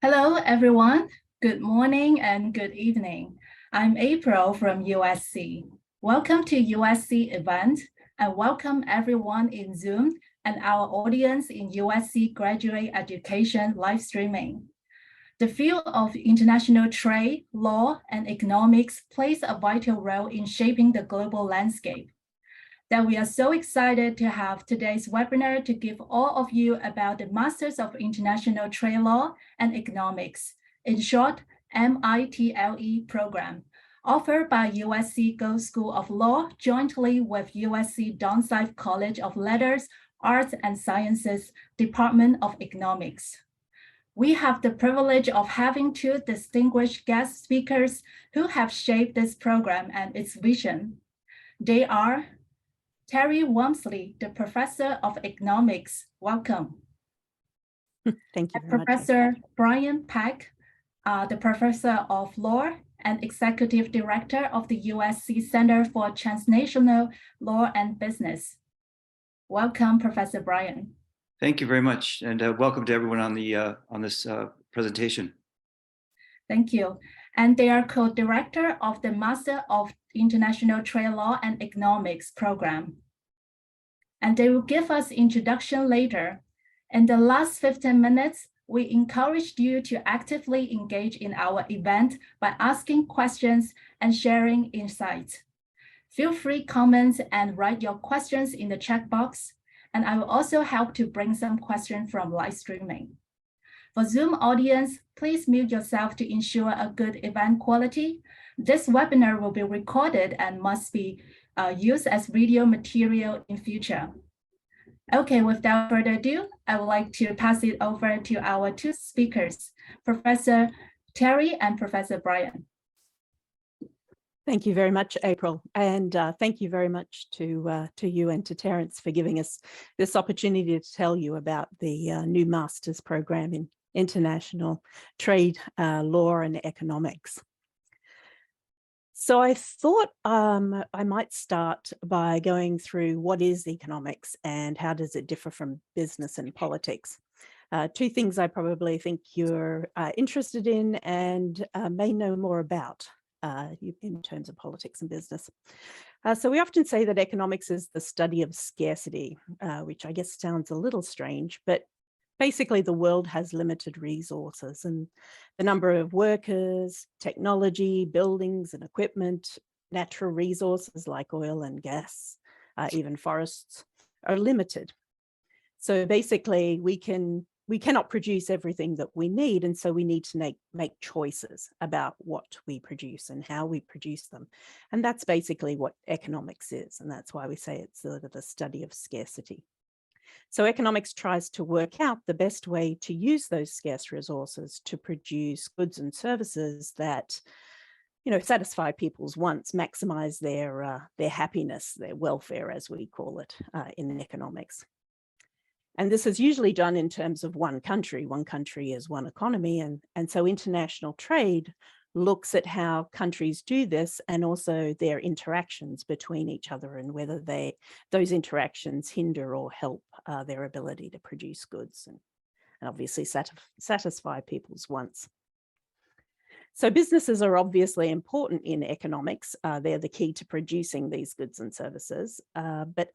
Hello, everyone. Good morning and good evening. I'm April from USC. Welcome to USC event and welcome everyone in Zoom and our audience in USC graduate education live streaming. The field of international trade, law, and economics plays a vital role in shaping the global landscape. That we are so excited to have today's webinar to give all of you about the Masters of International Trade Law and Economics, in short, MITLE program, offered by USC Gould School of Law jointly with USC Dornsife College of Letters, Arts and Sciences, Department of Economics. We have the privilege of having two distinguished guest speakers who have shaped this program and its vision. They are Terrie Walmsley, the Professor of Economics. Welcome. Thank you very Professor much. Brian Peck, the Professor of Law and Executive Director of the USC Center for Transnational Law and Business. Welcome, Professor Brian. Thank you very much, and welcome to everyone on this presentation. Thank you. And they are co-director of the Master of International Trade Law and Economics program. And they will give us introduction later. In the last 15 minutes, we encouraged you to actively engage in our event by asking questions and sharing insights. Feel free to comment and write your questions in the chat box, and I will also help to bring some questions from live streaming. For Zoom audience, please mute yourself to ensure a good event quality. This webinar will be recorded and must be used as video material in future. Okay, without further ado, I would like to pass it over to our two speakers, Professor Terrie and Professor Brian. Thank you very much, April, and thank you very much to you and to Terence for giving us this opportunity to tell you about the new master's program in international trade, law and economics. So I thought I might start by going through what is economics and how does it differ from business and politics. Two things I probably think you're interested in and may know more about in terms of politics and business. So we often say that economics is the study of scarcity, which I guess sounds a little strange, but basically the world has limited resources and the number of workers, technology, buildings and equipment, natural resources like oil and gas, even forests are limited. So basically we cannot produce everything that we need, and so we need to make choices about what we produce and how we produce them. And that's basically what economics is, and that's why we say it's the study of scarcity. So economics tries to work out the best way to use those scarce resources to produce goods and services that, satisfy people's wants, maximize their happiness, their welfare, as we call it in economics. And this is usually done in terms of one country. One country is one economy. And so international trade looks at how countries do this and also their interactions between each other and whether those interactions hinder or help their ability to produce goods and obviously satisfy people's wants. So businesses are obviously important in economics. They're the key to producing these goods and services, but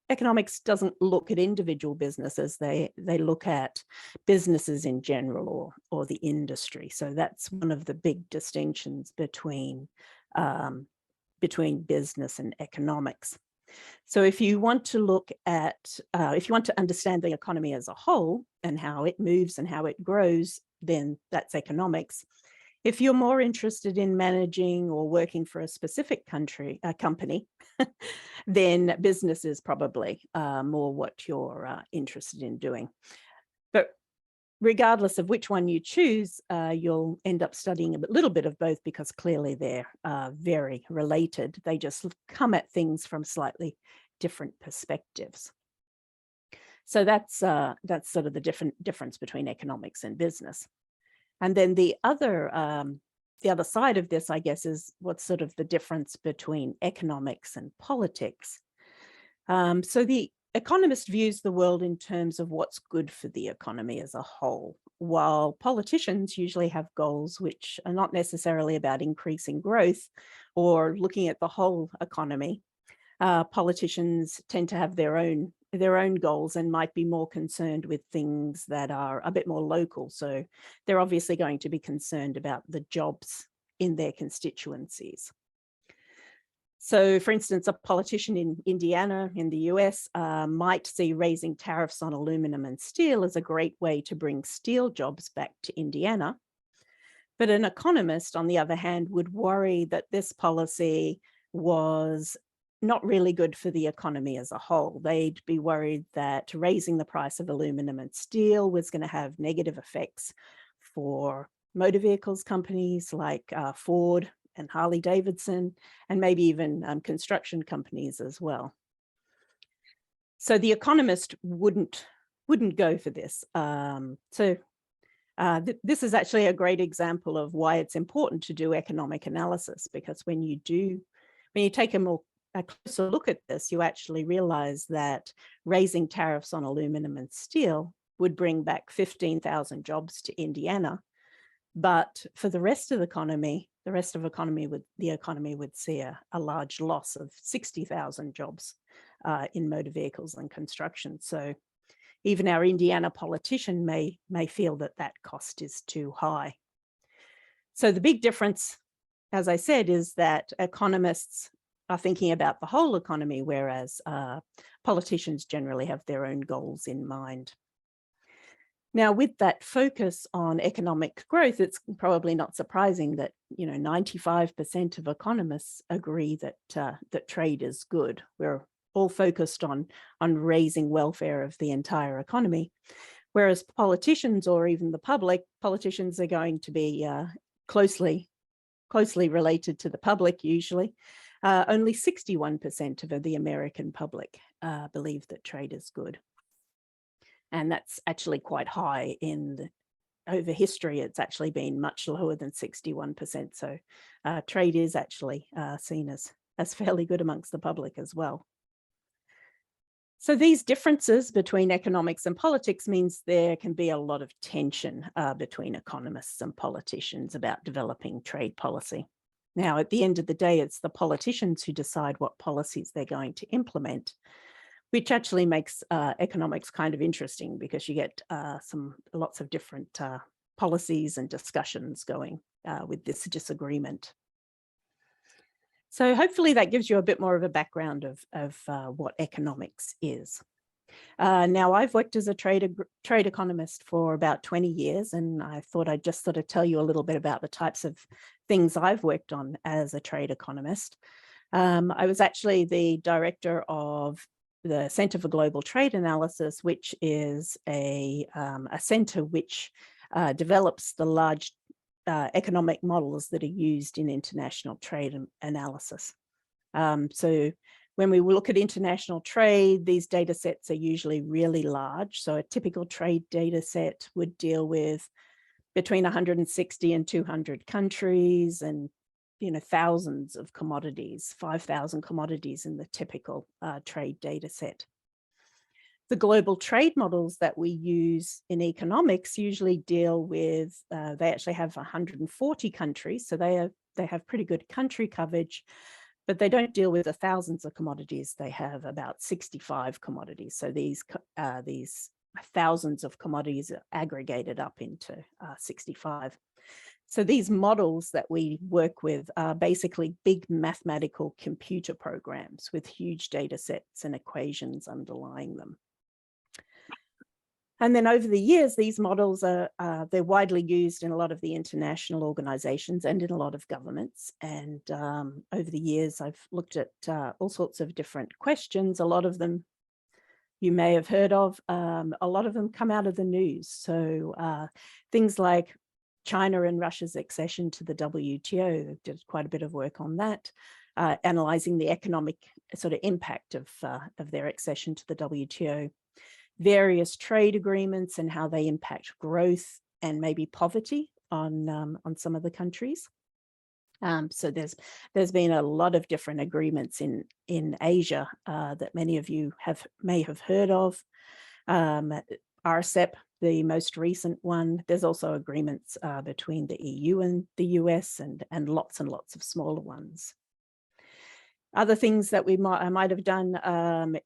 economics doesn't look at individual businesses. They look at businesses in general or the industry. So that's one of the big distinctions between business and economics. So if you want to look at, if you want to understand the economy as a whole and how it moves and how it grows, then that's economics. If you're more interested in managing or working for a specific company, then business is probably more what you're interested in doing. But regardless of which one you choose, you'll end up studying a little bit of both because clearly they're very related. They just come at things from slightly different perspectives. So that's sort of the difference between economics and business. And then the other side of this, I guess, is what's sort of the difference between economics and politics. So the economist views the world in terms of what's good for the economy as a whole, while politicians usually have goals which are not necessarily about increasing growth or looking at the whole economy. Politicians tend to have their own goals and might be more concerned with things that are a bit more local. So they're obviously going to be concerned about the jobs in their constituencies. So, for instance, a politician in Indiana in the US might see raising tariffs on aluminum and steel as a great way to bring steel jobs back to Indiana. But an economist, on the other hand, would worry that this policy was not really good for the economy as a whole. They'd be worried that raising the price of aluminum and steel was going to have negative effects for motor vehicles companies like Ford and Harley Davidson, and maybe even construction companies as well. So the economist wouldn't go for this. This is actually a great example of why it's important to do economic analysis, because when you take a closer look at this, you actually realize that raising tariffs on aluminum and steel would bring back 15,000 jobs to Indiana. But for the rest of the economy, the economy would see a large loss of 60,000 jobs in motor vehicles and construction. So even our Indiana politician may feel that cost is too high. So the big difference, as I said, is that economists are thinking about the whole economy, whereas politicians generally have their own goals in mind. Now, with that focus on economic growth, it's probably not surprising that 95% of economists agree that trade is good. We're all focused on raising welfare of the entire economy, whereas politicians, or even the public, politicians are going to be closely related to the public usually. Only 61% of the American public believe that trade is good. And that's actually quite high over history. It's actually been much lower than 61%. So trade is actually seen as fairly good amongst the public as well. So these differences between economics and politics means there can be a lot of tension between economists and politicians about developing trade policy. Now, at the end of the day, it's the politicians who decide what policies they're going to implement, which actually makes economics kind of interesting, because you get lots of different policies and discussions going with this disagreement. So hopefully that gives you a bit more of a background of what economics is. Now, I've worked as a trade economist for about 20 years, and I thought I'd just sort of tell you a little bit about the types of things I've worked on as a trade economist. I was actually the director of the Center for Global Trade Analysis, which is a center which develops the large economic models that are used in international trade analysis. So when we look at international trade, these data sets are usually really large. So a typical trade data set would deal with between 160 and 200 countries and thousands of commodities, 5,000 commodities in the typical trade data set. The global trade models that we use in economics usually deal with, they actually have 140 countries, so they have pretty good country coverage, but they don't deal with the thousands of commodities. They have about 65 commodities. So these thousands of commodities are aggregated up into 65. So these models that we work with are basically big mathematical computer programs with huge data sets and equations underlying them. And then over the years, these models they're widely used in a lot of the international organizations and in a lot of governments. And over the years, I've looked at all sorts of different questions. A lot of them you may have heard of. A lot of them come out of the news. So things like China and Russia's accession to the WTO, did quite a bit of work on that, analyzing the economic sort of impact of their accession to the WTO, various trade agreements and how they impact growth and maybe poverty on some of the countries. So there's been a lot of different agreements in Asia that many of you may have heard of. RCEP, the most recent one. There's also agreements between the EU and the US, and lots of smaller ones. Other things that I might have done,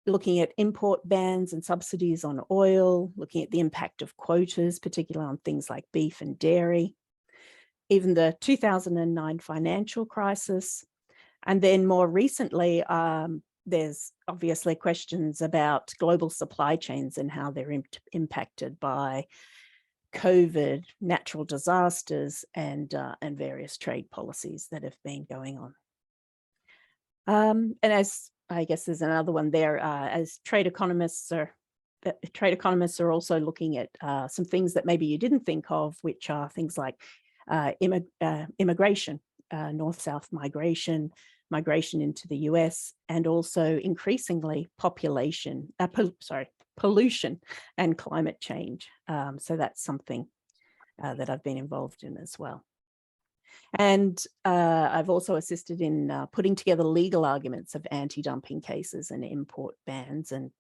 looking at import bans and subsidies on oil, looking at the impact of quotas, particularly on things like beef and dairy, even the 2009 financial crisis. And then more recently, there's obviously questions about global supply chains and how they're impacted by COVID, natural disasters, and various trade policies that have been going on. And as I guess there's another one there, as trade economists are also looking at some things that maybe you didn't think of, which are things like immigration, north-south migration into the US, and also increasingly pollution and climate change. So that's something that I've been involved in as well. And I've also assisted in putting together legal arguments of anti-dumping cases and import bans. And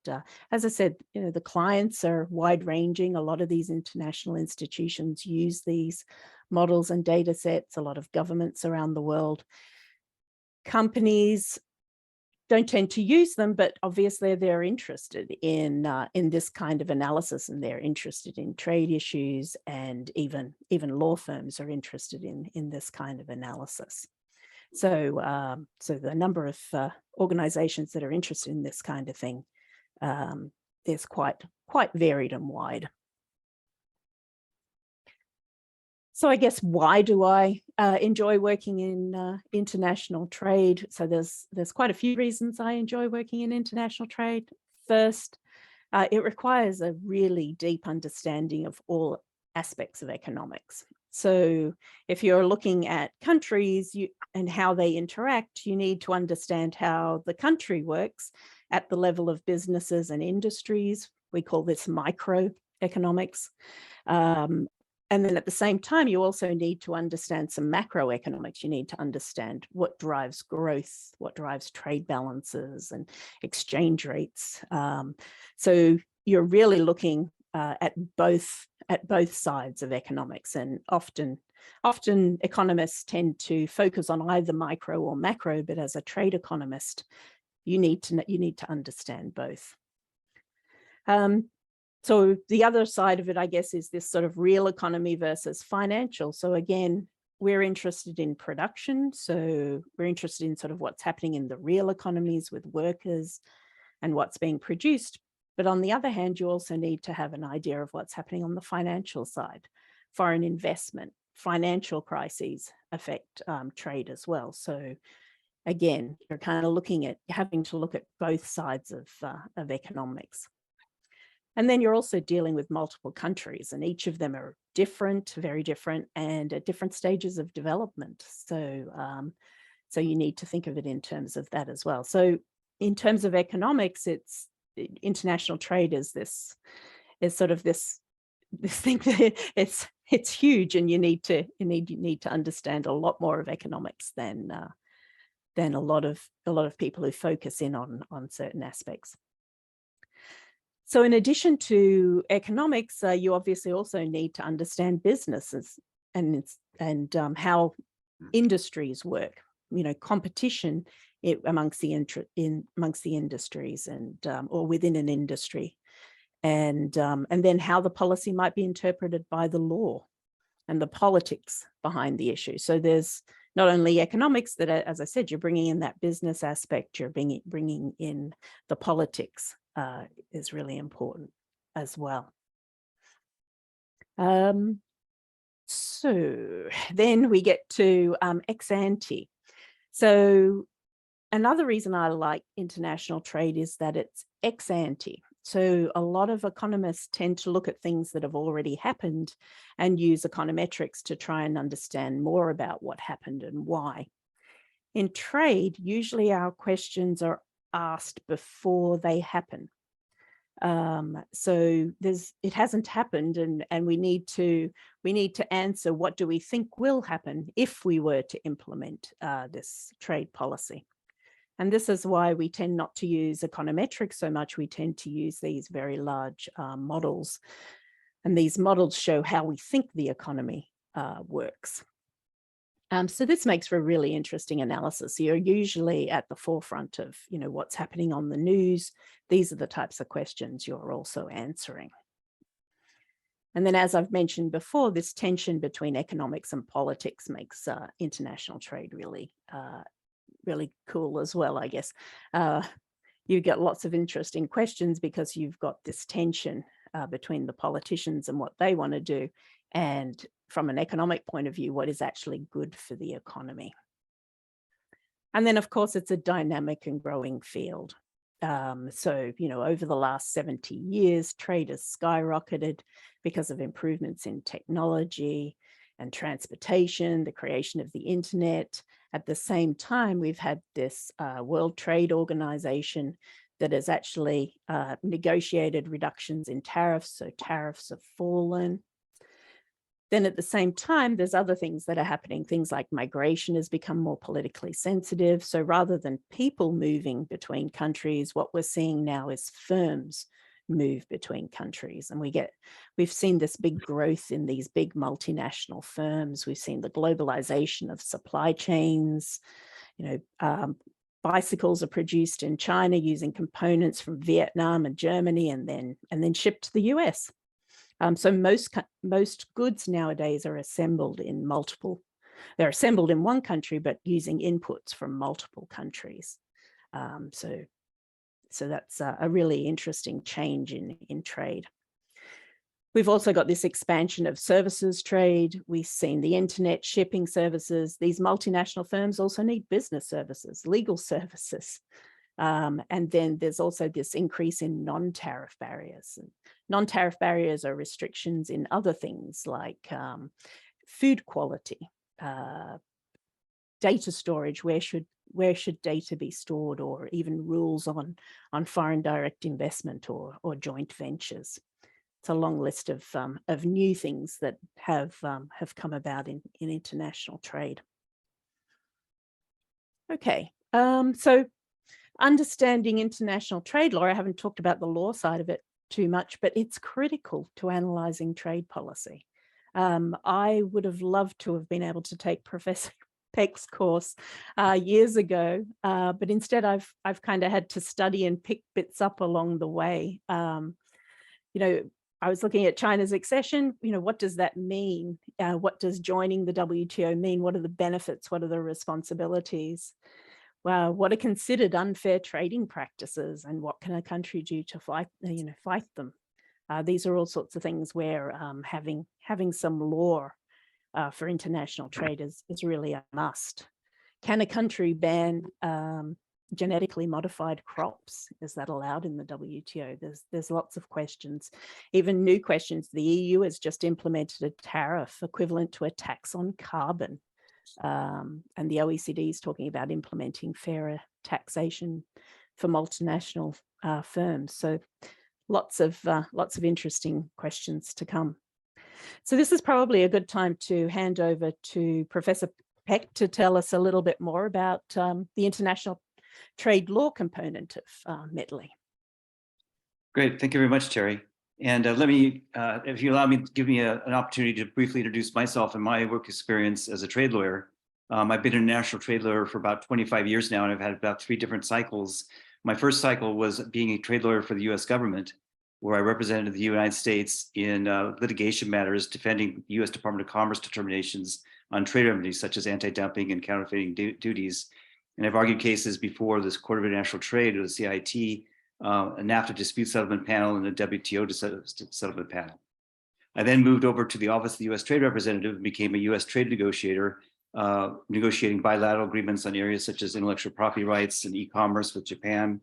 as I said, the clients are wide-ranging. A lot of these international institutions use these models and data sets, a lot of governments around the world. Companies don't tend to use them, but obviously they're interested in this kind of analysis, and they're interested in trade issues, and even law firms are interested in this kind of analysis. So the number of organizations that are interested in this kind of thing is quite varied and wide. So I guess, why do I enjoy working in international trade? So there's quite a few reasons I enjoy working in international trade. First, it requires a really deep understanding of all aspects of economics. So if you're looking at countries and how they interact, you need to understand how the country works at the level of businesses and industries. We call this microeconomics. And then at the same time, you also need to understand some macroeconomics. You need to understand what drives growth, what drives trade balances and exchange rates. So you're really looking at both sides of economics, and often economists tend to focus on either micro or macro, but as a trade economist, you need to understand both. So the other side of it, I guess, is this sort of real economy versus financial. So again, we're interested in production. So we're interested in sort of what's happening in the real economies with workers and what's being produced. But on the other hand, you also need to have an idea of what's happening on the financial side. Foreign investment, financial crises affect trade as well. So again, you're kind of having to look at both sides of economics. And then you're also dealing with multiple countries, and each of them are different, very different, and at different stages of development. So, so you need to think of it in terms of that as well. So in terms of economics, international trade is sort of this thing that it's huge, and you need to understand a lot more of economics than a lot of people who focus in on certain aspects. So in addition to economics, you obviously also need to understand businesses and how industries work. Competition amongst the industries and or within an industry, and then how the policy might be interpreted by the law and the politics behind the issue. So there's not only economics, that, as I said, you're bringing in that business aspect, you're bringing in the politics. Is really important as well. So then we get to ex ante. So another reason I like international trade is that it's ex ante. So a lot of economists tend to look at things that have already happened and use econometrics to try and understand more about what happened and why. In trade, usually our questions are asked before they happen. So it hasn't happened, and we need to answer, what do we think will happen if we were to implement this trade policy? And this is why we tend not to use econometrics so much. We tend to use these very large models. And these models show how we think the economy works. So this makes for a really interesting analysis. You're usually at the forefront of, what's happening on the news. These are the types of questions you're also answering. And then, as I've mentioned before, this tension between economics and politics makes international trade really cool as well, I guess. You get lots of interesting questions because you've got this tension between the politicians and what they want to do, and from an economic point of view, what is actually good for the economy. And then, of course, it's a dynamic and growing field. So, over the last 70 years, trade has skyrocketed because of improvements in technology and transportation, the creation of the internet. At the same time, we've had this World Trade Organization that has actually negotiated reductions in tariffs, so tariffs have fallen. Then at the same time, there's other things that are happening. Things like migration has become more politically sensitive. So rather than people moving between countries, what we're seeing now is firms move between countries. And we've seen this big growth in these big multinational firms. We've seen the globalization of supply chains. Bicycles are produced in China using components from Vietnam and Germany, and then shipped to the US. So most goods nowadays are assembled in they're assembled in one country, but using inputs from multiple countries. So that's a really interesting change in trade. We've also got this expansion of services trade. We've seen the internet, shipping services. These multinational firms also need business services, legal services. And then there's also this increase in non-tariff barriers. Non-tariff barriers are restrictions in other things like food quality, data storage, where should data be stored, or even rules on foreign direct investment or joint ventures. It's a long list of new things that have come about in international trade. Okay, so understanding international trade law, I haven't talked about the law side of it too much, but it's critical to analysing trade policy. I would have loved to have been able to take Professor Peck's course years ago, but instead I've kind of had to study and pick bits up along the way. I was looking at China's accession. What does that mean? What does joining the WTO mean? What are the benefits? What are the responsibilities? Well, what are considered unfair trading practices, and what can a country do to fight them? These are all sorts of things where having some law for international trade is really a must. Can a country ban genetically modified crops? Is that allowed in the WTO? There's lots of questions, even new questions. The EU has just implemented a tariff equivalent to a tax on carbon. And the OECD is talking about implementing fairer taxation for multinational firms. So lots of interesting questions to come. So this is probably a good time to hand over to Professor Peck to tell us a little bit more about the international trade law component of MITLE. Great, thank you very much, Terrie. And let me, if you allow me, give me an opportunity to briefly introduce myself and my work experience as a trade lawyer. I've been a national trade lawyer for about 25 years now, and I've had about 3 different cycles. My first cycle was being a trade lawyer for the US government, where I represented the United States in litigation matters defending the US Department of Commerce determinations on trade remedies such as anti-dumping and counterfeiting duties. And I've argued cases before this Court of International Trade, or the CIT, a NAFTA dispute settlement panel, and a WTO settlement panel. I then moved over to the Office of the US Trade Representative and became a US trade negotiator, negotiating bilateral agreements on areas such as intellectual property rights and e-commerce with Japan,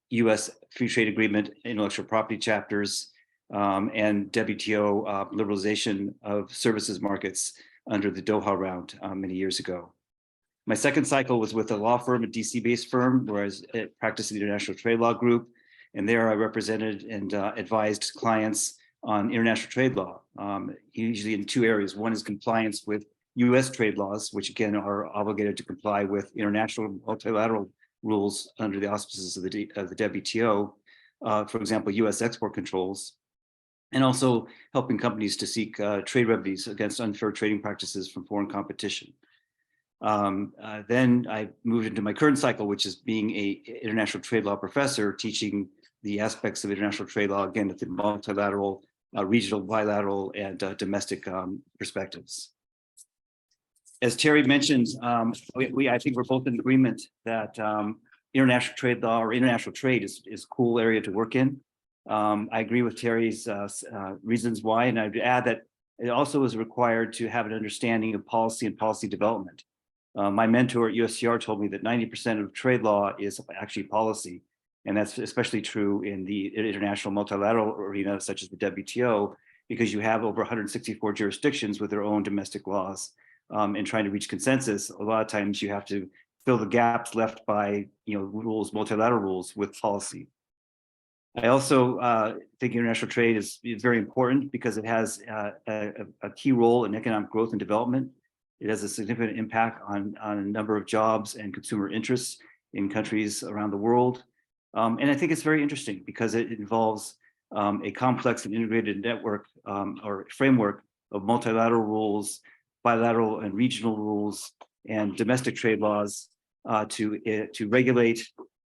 US free trade agreement, intellectual property chapters, and WTO liberalization of services markets under the Doha round many years ago. My second cycle was with a law firm, a DC-based firm, where I was practicing the International Trade Law Group. And there I represented and advised clients on international trade law, usually in two areas. One is compliance with US trade laws, which again are obligated to comply with international multilateral rules under the auspices of the WTO, for example, US export controls, and also helping companies to seek trade remedies against unfair trading practices from foreign competition. Then I moved into my current cycle, which is being an international trade law professor, teaching the aspects of international trade law, again, at the multilateral, regional, bilateral, and domestic perspectives. As Terrie mentioned, I think we're both in agreement that international trade law or international trade is a cool area to work in. I agree with Terrie's reasons why, and I'd add that it also is required to have an understanding of policy and policy development. My mentor at USCR told me that 90% of trade law is actually policy, and that's especially true in the international multilateral arena, such as the WTO, because you have over 164 jurisdictions with their own domestic laws. And trying to reach consensus, a lot of times you have to fill the gaps left by rules, multilateral rules, with policy. I also think international trade is very important because it has a key role in economic growth and development. It has a significant impact on a number of jobs and consumer interests in countries around the world. And I think it's very interesting because it involves a complex and integrated network or framework of multilateral rules, bilateral and regional rules, and domestic trade laws to regulate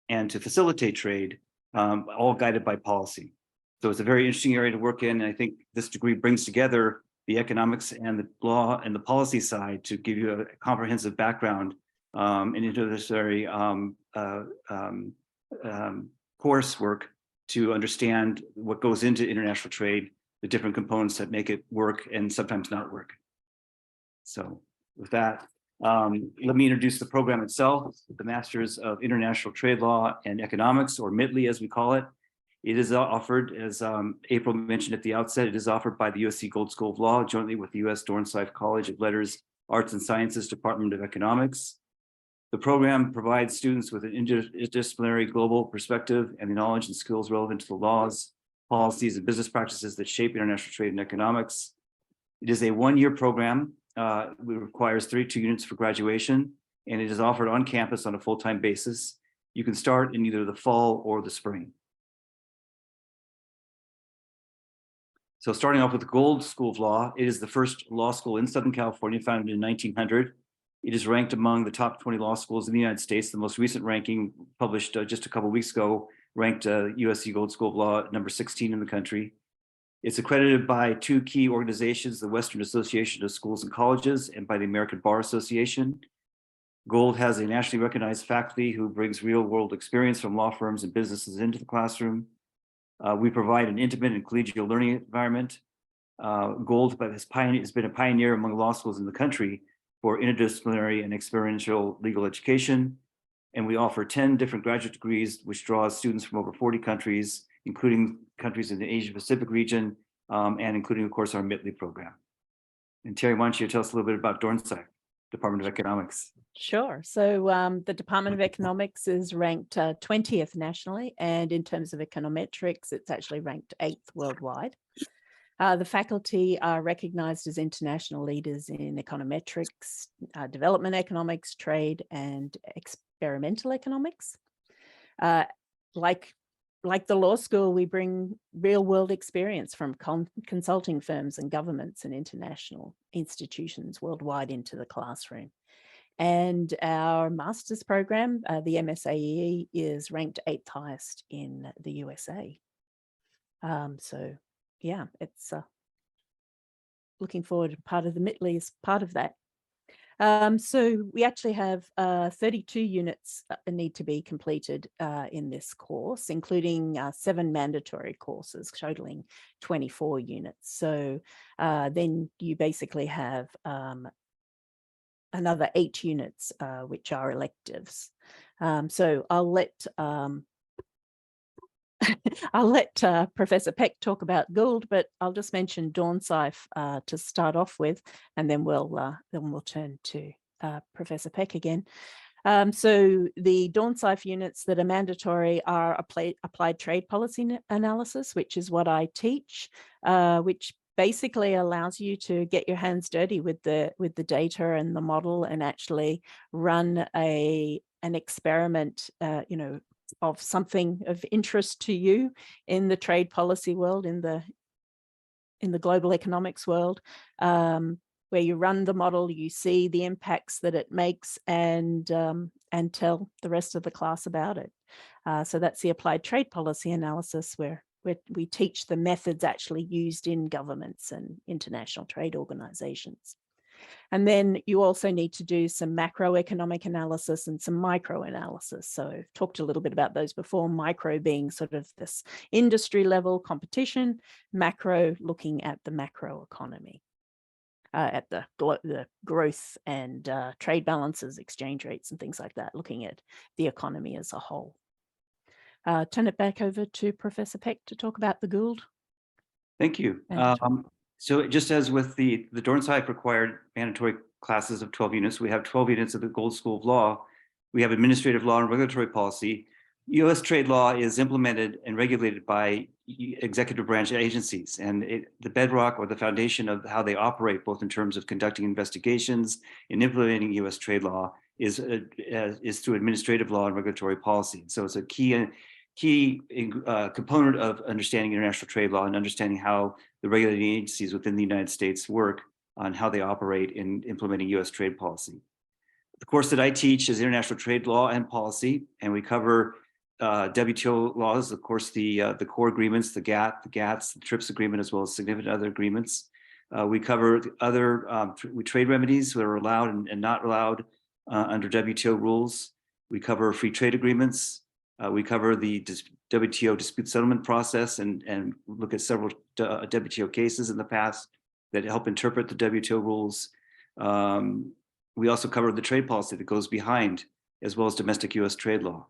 and to facilitate trade, all guided by policy. So it's a very interesting area to work in. And I think this degree brings together the economics and the law and the policy side to give you a comprehensive background and interdisciplinary coursework to understand what goes into international trade, the different components that make it work and sometimes not work. So with that, let me introduce the program itself, the Masters of International Trade Law and Economics, or MITLE as we call it. It is offered, as April mentioned at the outset, it is offered by the USC Gould School of Law jointly with the US Dornsife College of Letters, Arts and Sciences Department of Economics. The program provides students with an interdisciplinary global perspective and the knowledge and skills relevant to the laws, policies, and business practices that shape international trade and economics. It is a one-year program. It requires 32 units for graduation, and it is offered on campus on a full-time basis. You can start in either the fall or the spring. So starting off with the Gould School of Law, it is the first law school in Southern California, founded in 1900. It is ranked among the top 20 law schools in the United States. The most recent ranking, published just a couple of weeks ago, ranked USC Gould School of Law number 16 in the country. It's accredited by two key organizations, the Western Association of Schools and Colleges and by the American Bar Association. Gould has a nationally recognized faculty who brings real-world experience from law firms and businesses into the classroom. We provide an intimate and collegial learning environment. Gould has been a pioneer among law schools in the country for interdisciplinary and experiential legal education. And we offer 10 different graduate degrees, which draws students from over 40 countries, including countries in the Asia Pacific region, and including, of course, our MITLE program. And Terrie, why don't you tell us a little bit about Dornsife, Department of Economics? Sure. So the Department of Economics is ranked 20th nationally, and in terms of econometrics, it's actually ranked 8th worldwide. The faculty are recognized as international leaders in econometrics, development economics, trade, and experimental economics. Like the law school, we bring real-world experience from consulting firms and governments and international institutions worldwide into the classroom. And our master's program, the MSAE, is ranked 8th highest in the USA. So yeah, it's looking forward. Part of the MITLE is part of that. So we actually have 32 units that need to be completed in this course, including 7 mandatory courses, totaling 24 units. So then you basically have another 8 units, which are electives. So I'll let Professor Peck talk about Gould, but I'll just mention Dornsife to start off with, and then we'll turn to Professor Peck again. So the Dornsife units that are mandatory are applied trade policy analysis, which is what I teach, which basically allows you to get your hands dirty with the data and the model and actually run an experiment, of something of interest to you in the trade policy world, in the global economics world, where you run the model, you see the impacts that it makes, and tell the rest of the class about it. So that's the applied trade policy analysis, where we teach the methods actually used in governments and international trade organizations. And then you also need to do some macroeconomic analysis and some micro analysis. So I've talked a little bit about those before, micro being sort of this industry level competition, macro looking at the macro economy, at the growth and trade balances, exchange rates and things like that, looking at the economy as a whole. Turn it back over to Professor Peck to talk about the Gould. Thank you. So just as with the Dornsife required mandatory classes of 12 units, we have 12 units of the Gould School of Law. We have administrative law and regulatory policy. U.S. trade law is implemented and regulated by executive branch agencies, and the bedrock or the foundation of how they operate, both in terms of conducting investigations and implementing U.S. trade law, is through administrative law and regulatory policy. So it's a key component of understanding international trade law and understanding how the regulating agencies within the United States work on how they operate in implementing U.S. trade policy. The course that I teach is international trade law and policy, and we cover WTO laws, of course, the core agreements, the GATT, the GATS, the TRIPS agreement, as well as significant other agreements. We cover other trade remedies that are allowed and not allowed under WTO rules. We cover free trade agreements. We cover the WTO dispute settlement process and look at several WTO cases in the past that help interpret the WTO rules. We also cover the trade policy that goes behind, as well as domestic U.S. trade law.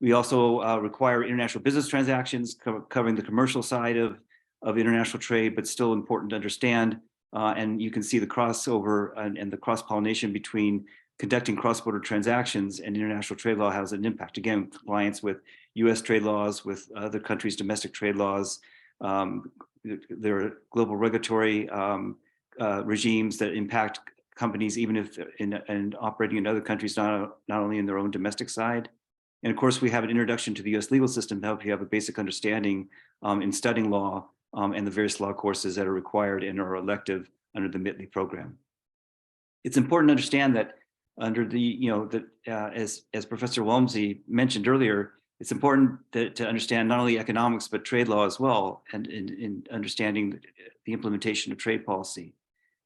We also require international business transactions, covering the commercial side of international trade, but still important to understand. And you can see the crossover and the cross-pollination between conducting cross-border transactions and international trade law has an impact. Again, compliance with U.S. trade laws, with other countries' domestic trade laws. There are global regulatory regimes that impact companies, even if in operating in other countries, not only in their own domestic side. And of course, we have an introduction to the U.S. legal system to help you have a basic understanding in studying law and the various law courses that are required and are elective under the MITLE program. It's important to understand that under the, as Professor Walmsley mentioned earlier, it's important to understand not only economics, but trade law as well, and in understanding the implementation of trade policy.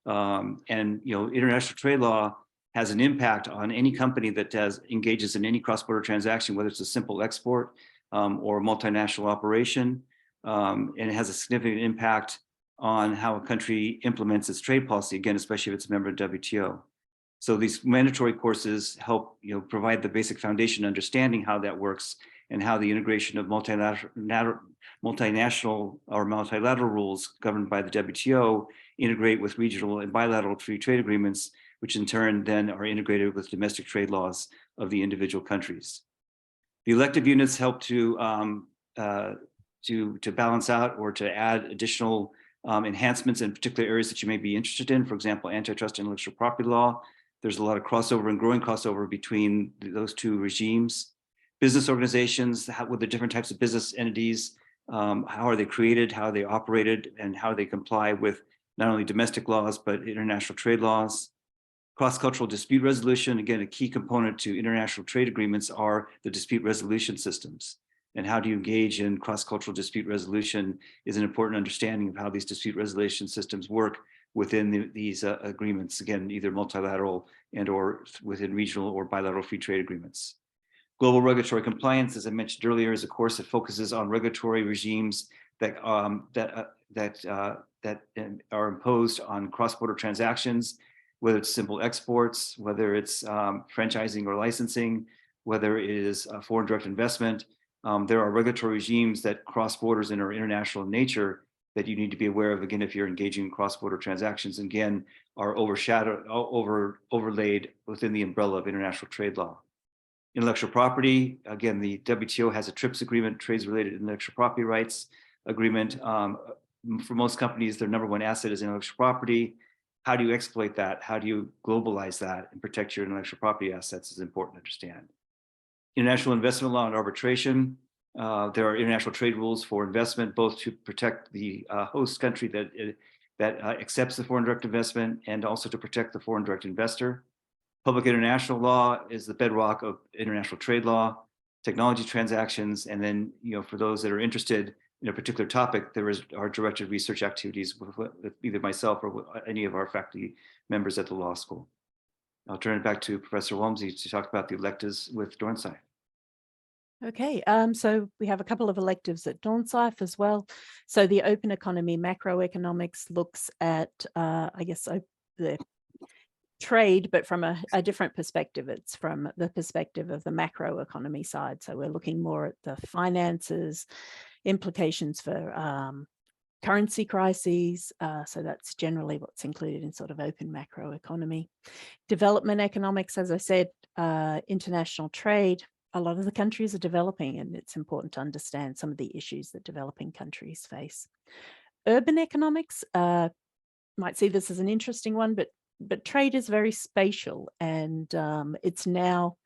International trade law has an impact on any company that engages in any cross-border transaction, whether it's a simple export or a multinational operation, and it has a significant impact on how a country implements its trade policy, again, especially if it's a member of WTO. So these mandatory courses help provide the basic foundation understanding how that works and how the integration of multinational or multilateral rules governed by the WTO integrate with regional and bilateral free trade agreements, which in turn then are integrated with domestic trade laws of the individual countries. The elective units help to balance out or to add additional enhancements in particular areas that you may be interested in. For example, antitrust and intellectual property law. There's a lot of crossover and growing crossover between those two regimes. Business organizations, with the different types of business entities, how are they created, how are they operated, and how they comply with not only domestic laws, but international trade laws. Cross-cultural dispute resolution, again, a key component to international trade agreements are the dispute resolution systems. And how do you engage in cross-cultural dispute resolution is an important understanding of how these dispute resolution systems work within these agreements, again, either multilateral and or within regional or bilateral free trade agreements. Global regulatory compliance, as I mentioned earlier, is a course that focuses on regulatory regimes that are imposed on cross-border transactions, whether it's simple exports, whether it's franchising or licensing, whether it is foreign direct investment. There are regulatory regimes that cross borders and are international in nature that you need to be aware of, again, if you're engaging in cross-border transactions, again, are overlaid within the umbrella of international trade law. Intellectual property, again, the WTO has a TRIPS agreement, trades-related intellectual property rights agreement. For most companies, their number one asset is intellectual property. How do you exploit that? How do you globalize that and protect your intellectual property assets is important to understand. International investment law and arbitration. There are international trade rules for investment, both to protect the host country that accepts the foreign direct investment and also to protect the foreign direct investor. Public international law is the bedrock of international trade law, technology transactions, and then, for those that are interested in a particular topic, there are directed research activities with either myself or with any of our faculty members at the law school. I'll turn it back to Professor Walmsley to talk about the electives with Dornsife. Okay, so we have a couple of electives at Dornsife as well. So the open economy macroeconomics looks at, the trade, but from a different perspective. It's from the perspective of the macroeconomy side. So we're looking more at the finances, implications for currency crises. So that's generally what's included in sort of open macroeconomy. Development economics, as I said, international trade. A lot of the countries are developing, and it's important to understand some of the issues that developing countries face. Urban economics, might see this as an interesting one, but trade is very spatial, and it's now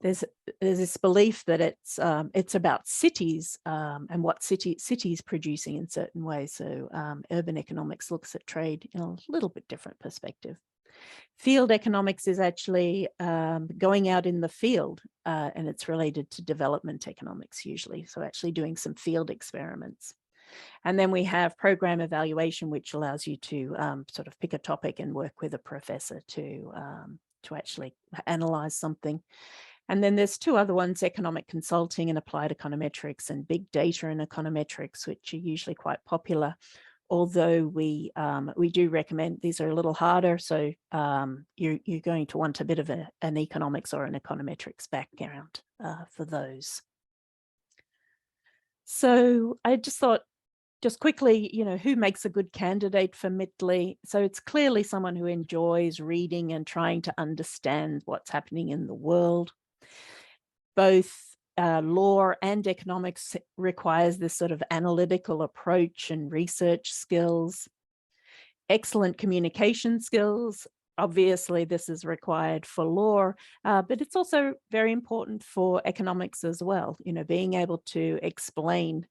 there's this belief that it's about cities and what cities producing in certain ways. So urban economics looks at trade in a little bit different perspective. Field economics is actually going out in the field, and it's related to development economics usually. So actually doing some field experiments. And then we have program evaluation, which allows you to sort of pick a topic and work with a professor to actually analyze something. And then there's two other ones, economic consulting and applied econometrics, and big data and econometrics, which are usually quite popular. Although we do recommend, these are a little harder, so you're going to want a bit of an economics or an econometrics background for those. So I just thought, just quickly, who makes a good candidate for MITLE? So it's clearly someone who enjoys reading and trying to understand what's happening in the world. Both law and economics requires this sort of analytical approach and research skills. Excellent communication skills. Obviously, this is required for law, but it's also very important for economics as well. Being able to explain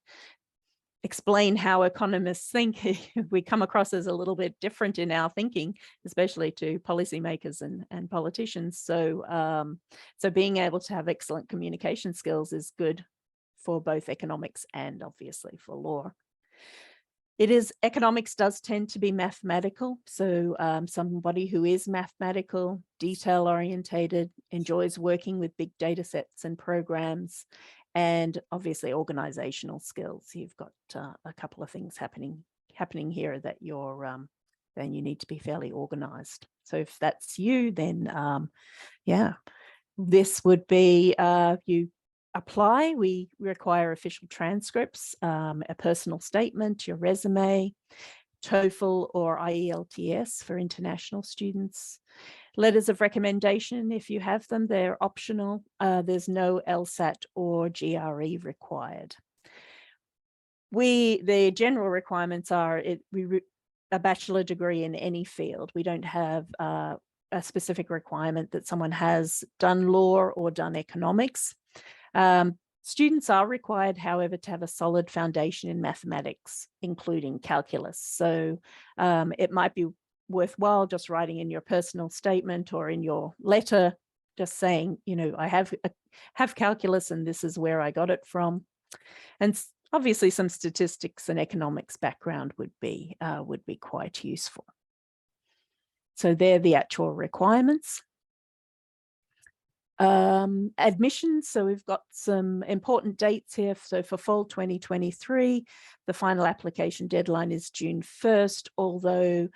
how economists think. We come across as a little bit different in our thinking, especially to policymakers and politicians. So, so being able to have excellent communication skills is good for both economics and obviously for law. Economics does tend to be mathematical. So somebody who is mathematical, detail orientated, enjoys working with big data sets and programs, and obviously organizational skills. You've got a couple of things happening here that then you need to be fairly organized. So if that's you, then this would be you apply. We require official transcripts, a personal statement, your resume, TOEFL or IELTS for international students. Letters of recommendation, if you have them, they're optional. There's no LSAT or GRE required. The general requirements are a bachelor degree in any field. We don't have a specific requirement that someone has done law or done economics. Students are required, however, to have a solid foundation in mathematics, including calculus. So it might be worthwhile just writing in your personal statement or in your letter, just saying, I have calculus and this is where I got it from. And obviously some statistics and economics background would be quite useful. So they're the actual requirements. Admissions, so we've got some important dates here. So for fall 2023, the final application deadline is June 1st, although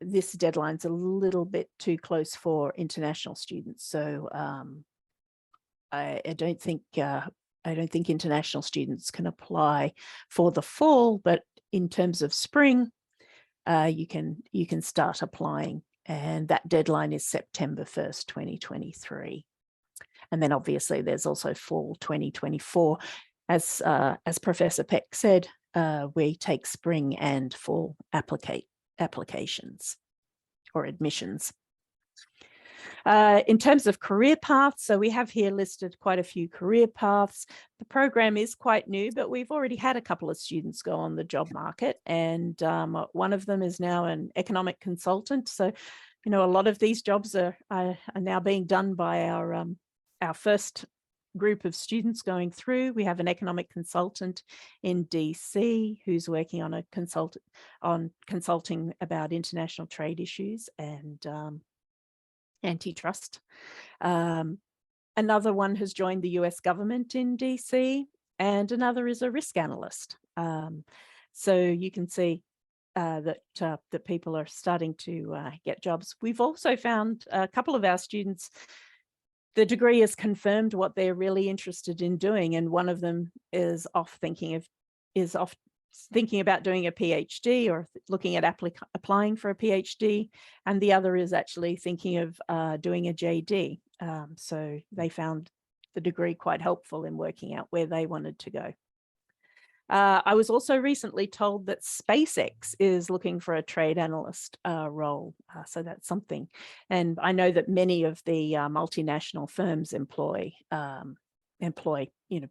this deadline's a little bit too close for international students. So I don't think international students can apply for the fall, but in terms of spring, you can start applying. And that deadline is September 1st, 2023. And then obviously there's also fall 2024. As Professor Peck said, we take spring and fall applications or admissions. In terms of career paths, so we have here listed quite a few career paths. The program is quite new, but we've already had a couple of students go on the job market, and one of them is now an economic consultant. So, you know, a lot of these jobs are now being done by our first group of students going through. We have an economic consultant in DC who's working on consulting about international trade issues and antitrust. Another one has joined the US government in DC, and another is a risk analyst. So you can see that people are starting to get jobs. We've also found a couple of our students, the degree has confirmed what they're really interested in doing, and one of them is thinking about doing a PhD or looking at applying for a PhD, and the other is actually thinking of doing a JD. So they found the degree quite helpful in working out where they wanted to go. I was also recently told that SpaceX is looking for a trade analyst role. So that's something. And I know that many of the multinational firms employ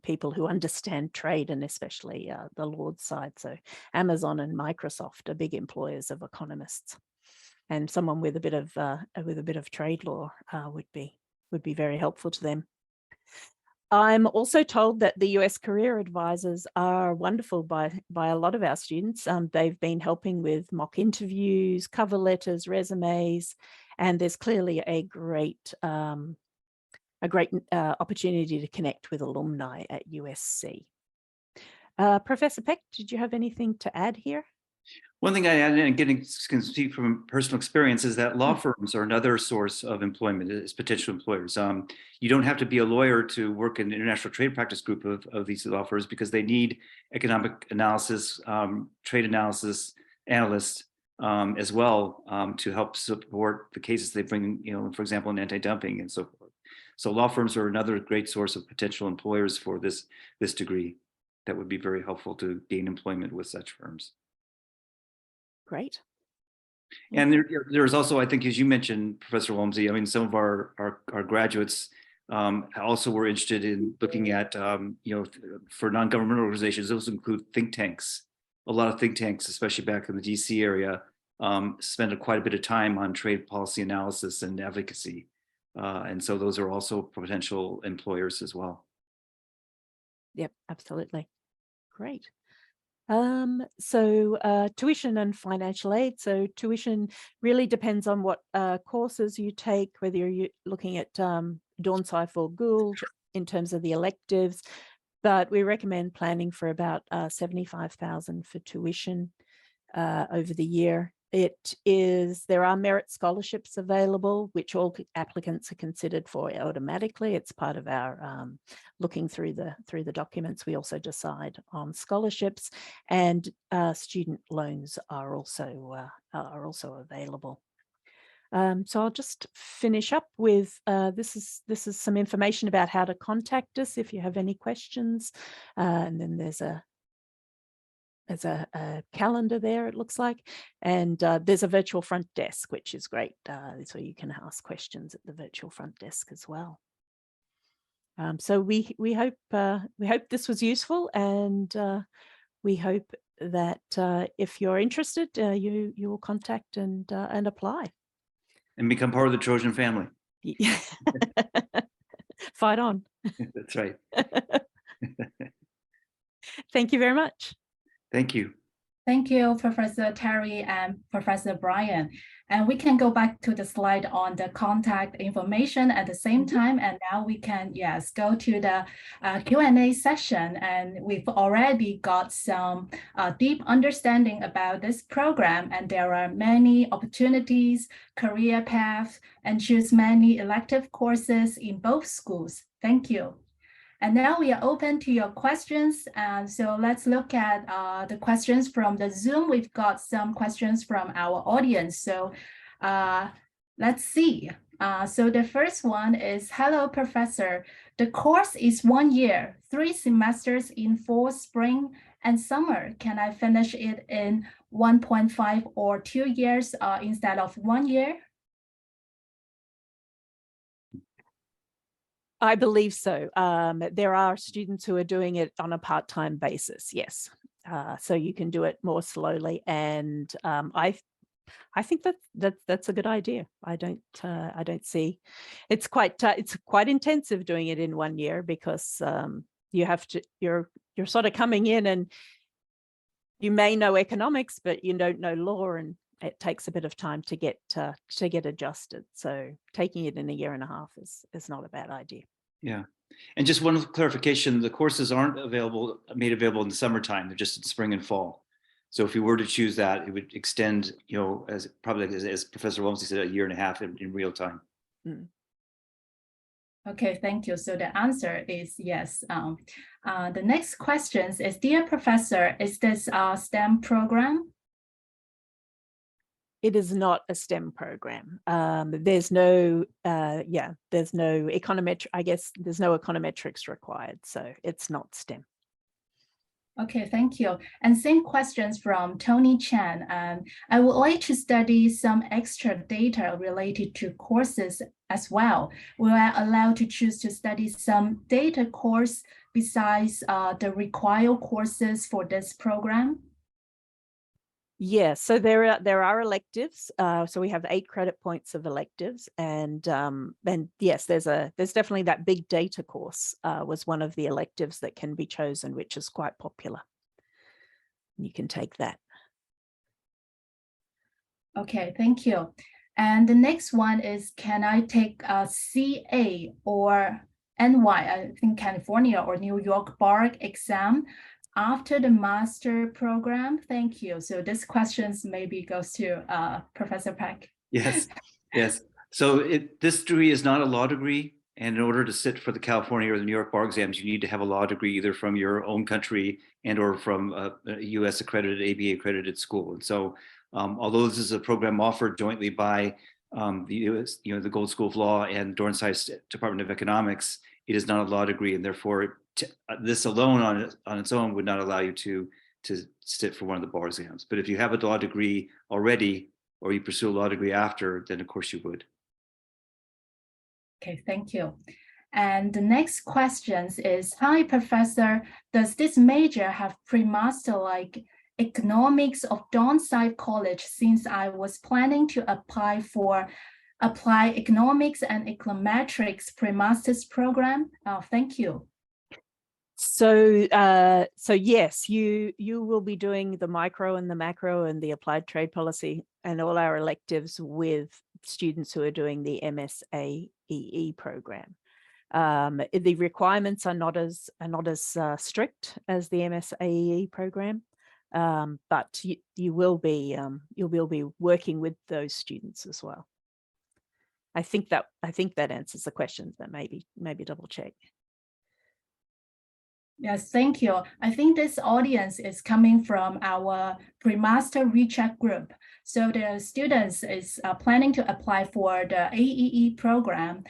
people who understand trade, and especially the Lord side. So Amazon and Microsoft are big employers of economists, and someone with a bit of trade law would be very helpful to them. I'm also told that the US career advisors are wonderful by a lot of our students. They've been helping with mock interviews, cover letters, resumes, and there's clearly a great opportunity to connect with alumni at USC. Professor Peck, did you have anything to add here? One thing I add, and can speak from personal experience, is that law firms are another source of employment as potential employers. You don't have to be a lawyer to work in the international trade practice group of these law firms, because they need economic analysis, trade analysis analysts as well to help support the cases they bring, for example, in anti-dumping and so forth. So law firms are another great source of potential employers for this degree that would be very helpful to gain employment with such firms. Great. And there's also, I think, as you mentioned, Professor Walmsley, I mean, some of our graduates also were interested in looking at, for non-governmental organizations, those include think tanks. A lot of think tanks, especially back in the DC area, spend quite a bit of time on trade policy analysis and advocacy. And so those are also potential employers as well. Yep, absolutely. Great. So tuition and financial aid. So tuition really depends on what courses you take, whether you're looking at Dornsife or Gould in terms of the electives, but we recommend planning for about $75,000 for tuition over the year. There are merit scholarships available, which all applicants are considered for automatically. It's part of our looking through the documents. We also decide on scholarships, and student loans are also available. So I'll just finish up with this is some information about how to contact us if you have any questions, and then there's a calendar there, it looks like, and there's a virtual front desk, which is great, so you can ask questions at the virtual front desk as well. So we hope this was useful, and we hope that if you're interested, you will contact and apply and become part of the Trojan family. Fight on. That's right. Thank you very much. Thank you. Thank you, Professor Terrie and Professor Brian. And we can go back to the slide on the contact information at the same time. And now we can, yes, go to the Q&A session. And we've already got some deep understanding about this program. And there are many opportunities, career paths, and choose many elective courses in both schools. Thank you. And now we are open to your questions. So let's look at the questions from the Zoom. We've got some questions from our audience. So let's see. So the first one is, hello, professor. The course is 1 year, 3 semesters in fall, spring, and summer. Can I finish it in 1.5 or 2 years instead of 1 year? I believe so. There are students who are doing it on a part-time basis, yes. So you can do it more slowly, and I think that's a good idea. I don't see it's quite intensive doing it in 1 year, because you have to you're sort of coming in and you may know economics, but you don't know law, and it takes a bit of time to get adjusted. So taking it in 1.5 years is not a bad idea. Yeah. And just one clarification, the courses aren't made available in the summertime. They're just in spring and fall. So if you were to choose that, it would extend, as Professor Walmsley said, 1.5 years in real time. Mm. Okay, thank you. So the answer is yes. The next question is, dear professor, is this a STEM program? It is not a STEM program. There's no econometric, I guess there's no econometrics required. So it's not STEM. Okay, thank you. And same questions from Tony Chan. I would like to study some extra data related to courses as well. Will I allow to choose to study some data course besides the required courses for this program? Yes, so there are electives. So we have 8 credit points of electives, and yes, there's definitely that big data course was one of the electives that can be chosen, which is quite popular. You can take that. Okay, thank you. And the next one is, can I take a CA or NY, I think California or New York bar exam after the master program? Thank you. So this question maybe goes to Professor Peck. Yes, yes. So this degree is not a law degree. And in order to sit for the California or the New York bar exams, you need to have a law degree either from your own country and or from a US accredited, ABA accredited school. And so although this is a program offered jointly by the US, the Gould School of Law and Dornsife Department of Economics, it is not a law degree, and therefore this alone on its own would not allow you to sit for one of the bar exams. But if you have a law degree already, or you pursue a law degree after, then of course you would. Okay, thank you. And the next question is, hi, Professor, does this major have pre-master like economics of Dornsife College, since I was planning to apply economics and econometrics pre-master's program? Thank you. So yes, you will be doing the micro and the macro and the applied trade policy and all our electives with students who are doing the MSAEE program. The requirements are not as strict as the MSAEE program, but you will be working with those students as well. I think that answers the questions, but maybe double check. Yes, thank you. I think this audience is coming from our pre-master recheck group. So the students is planning to apply for the AEE program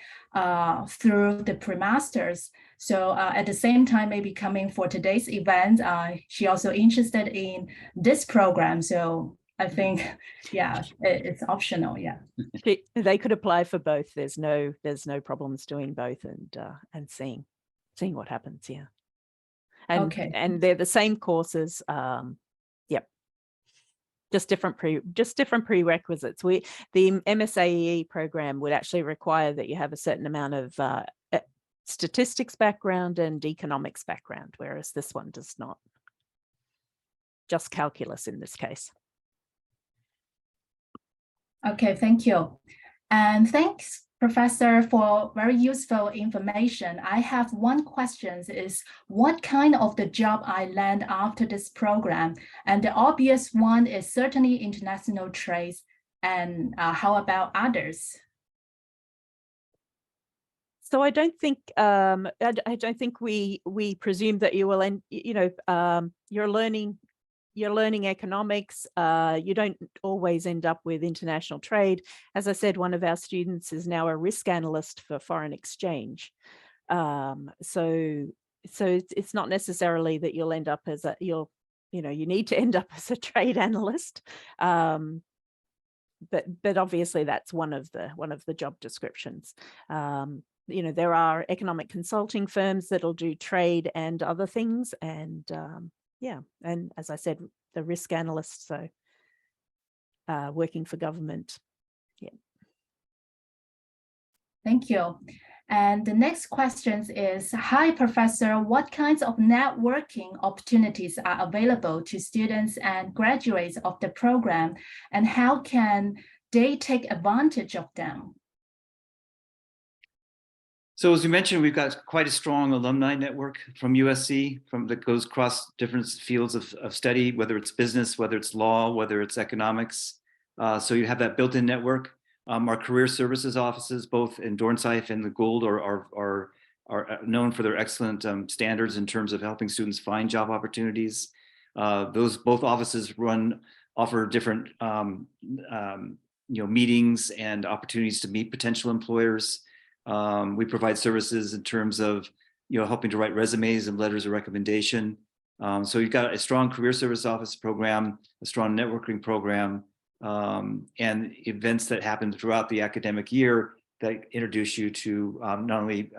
through the pre-masters. So at the same time, maybe coming for today's event, she also interested in this program. So I think, yeah, it's optional. Yeah. They could apply for both. There's no problems doing both and seeing what happens. Yeah. And, okay. And they're the same courses. Yep. Just different prerequisites. The MSAEE program would actually require that you have a certain amount of statistics background and economics background, whereas this one does not. Just calculus in this case. Okay, thank you. And thanks, Professor, for very useful information. I have one question is, what kind of the job I land after this program? And the obvious one is certainly international trade. And how about others? So I don't think we presume that you will end, you're learning you're learning economics. You don't always end up with international trade. As I said, one of our students is now a risk analyst for foreign exchange. So it's not necessarily that you'll end up as you need to end up as a trade analyst. But obviously that's one of the job descriptions. There are economic consulting firms that'll do trade and other things, and and as I said, the risk analyst, so working for government. Yeah. Thank you. And the next question is, hi, Professor, what kinds of networking opportunities are available to students and graduates of the program, and how can they take advantage of them? So as we mentioned, we've got quite a strong alumni network from USC that goes across different fields of study, whether it's business, whether it's law, whether it's economics. So you have that built-in network. Our career services offices, both in Dornsife and the Gould, are known for their excellent standards in terms of helping students find job opportunities. Both offices offer different meetings and opportunities to meet potential employers. We provide services in terms of helping to write resumes and letters of recommendation. So you've got a strong career service office program, a strong networking program, and events that happen throughout the academic year that introduce you to not only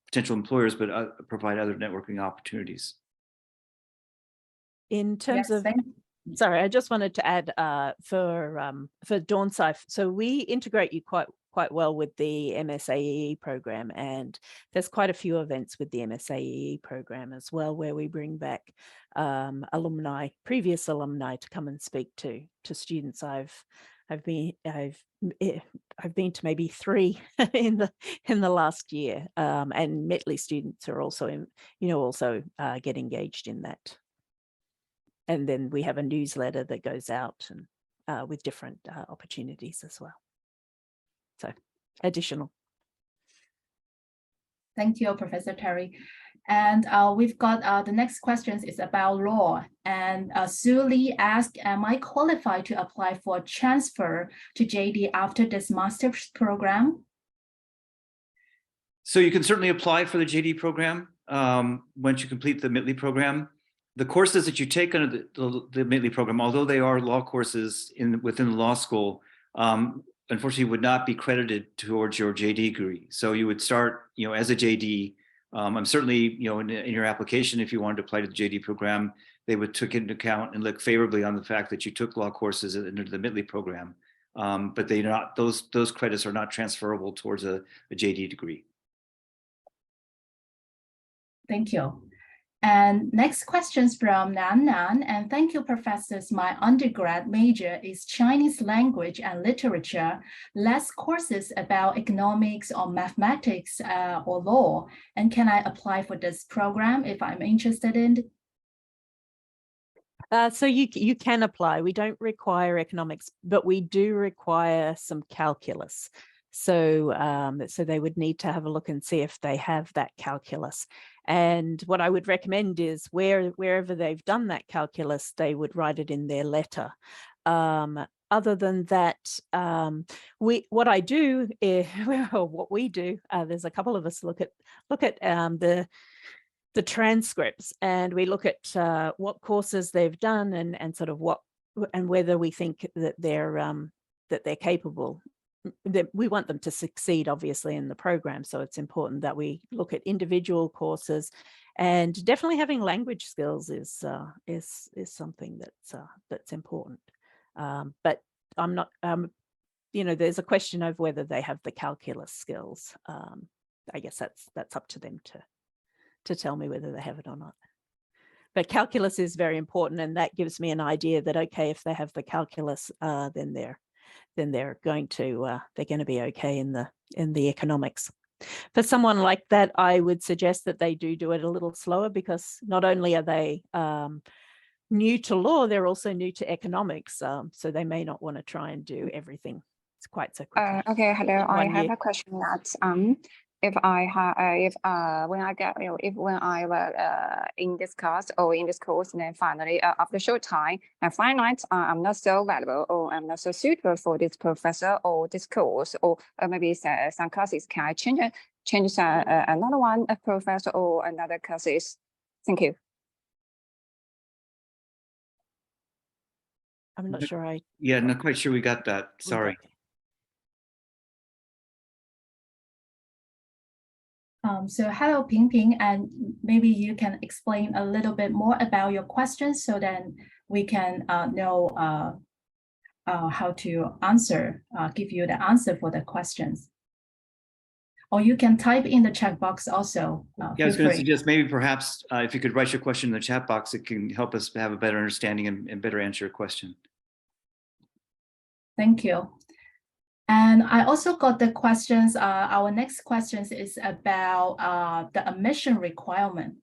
potential employers, but provide other networking opportunities. In terms of, sorry, I just wanted to add for Dornsife, so we integrate you quite well with the MSAE program, and there's quite a few events with the MSAE program as well, where we bring back previous alumni to come and speak to students. I've been to maybe 3 in the last year, and MITLE students are also get engaged in that. And then we have a newsletter that goes out and with different opportunities as well. So additional. Thank you, Professor Terrie. And we've got the next question is about law. And Sue Lee asked, am I qualified to apply for transfer to JD after this master's program? So you can certainly apply for the JD program once you complete the MITLE program. The courses that you take under the MITLE program, although they are law courses within the law school, unfortunately would not be credited towards your JD degree. So you would start, as a JD. I'm certainly, in your application, if you wanted to apply to the JD program, they would take into account and look favorably on the fact that you took law courses under the MITLE program. But those credits are not transferable towards a JD degree. Thank you. And next questions from Nan Nan, and thank you, professors. My undergrad major is Chinese language and literature, less courses about economics or mathematics or law. And can I apply for this program if I'm interested in? So you can apply. We don't require economics, but we do require some calculus. So so they would need to have a look and see if they have that calculus. And what I would recommend is wherever they've done that calculus, they would write it in their letter. Other than that, what we do, there's a couple of us look at the transcripts, and we look at what courses they've done and sort of whether we think that they're capable. We want them to succeed, obviously, in the program. So it's important that we look at individual courses, and definitely having language skills is something that's important. But I'm not, there's a question of whether they have the calculus skills. I guess that's up to them to tell me whether they have it or not. But calculus is very important, and that gives me an idea that, okay, if they have the calculus, then they're going to be okay in the economics. For someone like that, I would suggest that they do it a little slower, because not only are they new to law, they're also new to economics. So they may not want to try and do everything. It's quite so quickly. Okay, hello. I have a question that if I have if when I get if when I in this class or in this course, and then finally after a short time I find out I'm not so valuable or I'm not so suitable for this professor or this course, or maybe some classes, can I change another one, a professor or another classes? Thank you. I'm not sure Yeah, not quite sure we got that. we Sorry. got- So hello, Ping Ping, and maybe you can explain a little bit more about your questions so then we can know how to answer, give you the answer for the questions. Or you can type in the chat box also. Yeah, I was going to suggest maybe perhaps if you could write your question in the chat box, it can help us have a better understanding and better answer your question. Thank you. And I also got the questions. Our next questions is about the admission requirement.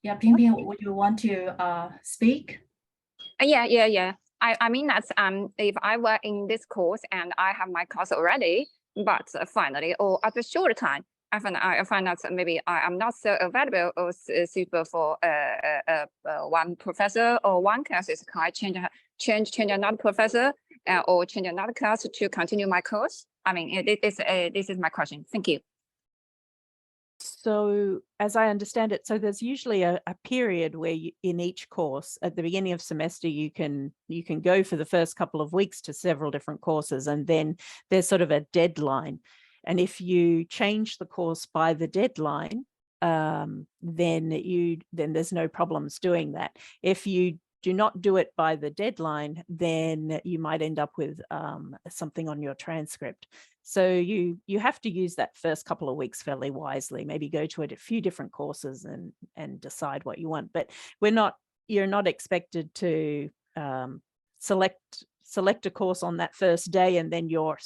Yeah, Ping Ping, would you want to speak? Yeah. I mean that if I were in this course and I have my course already, but finally or after a short time, I find out that maybe I'm not so available or suitable for one professor or one class. Can I change another professor or change another class to continue my course? I mean, this is my question. Thank you. So as I understand it, so there's usually a period where in each course at the beginning of semester, you can go for the first couple of weeks to several different courses, and then there's sort of a deadline. And if you change the course by the deadline, then there's no problems doing that. If you do not do it by the deadline, then you might end up with something on your transcript. So you have to use that first couple of weeks fairly wisely, maybe go to a few different courses and decide what you want. But you're not expected to select a course on that first day and then you're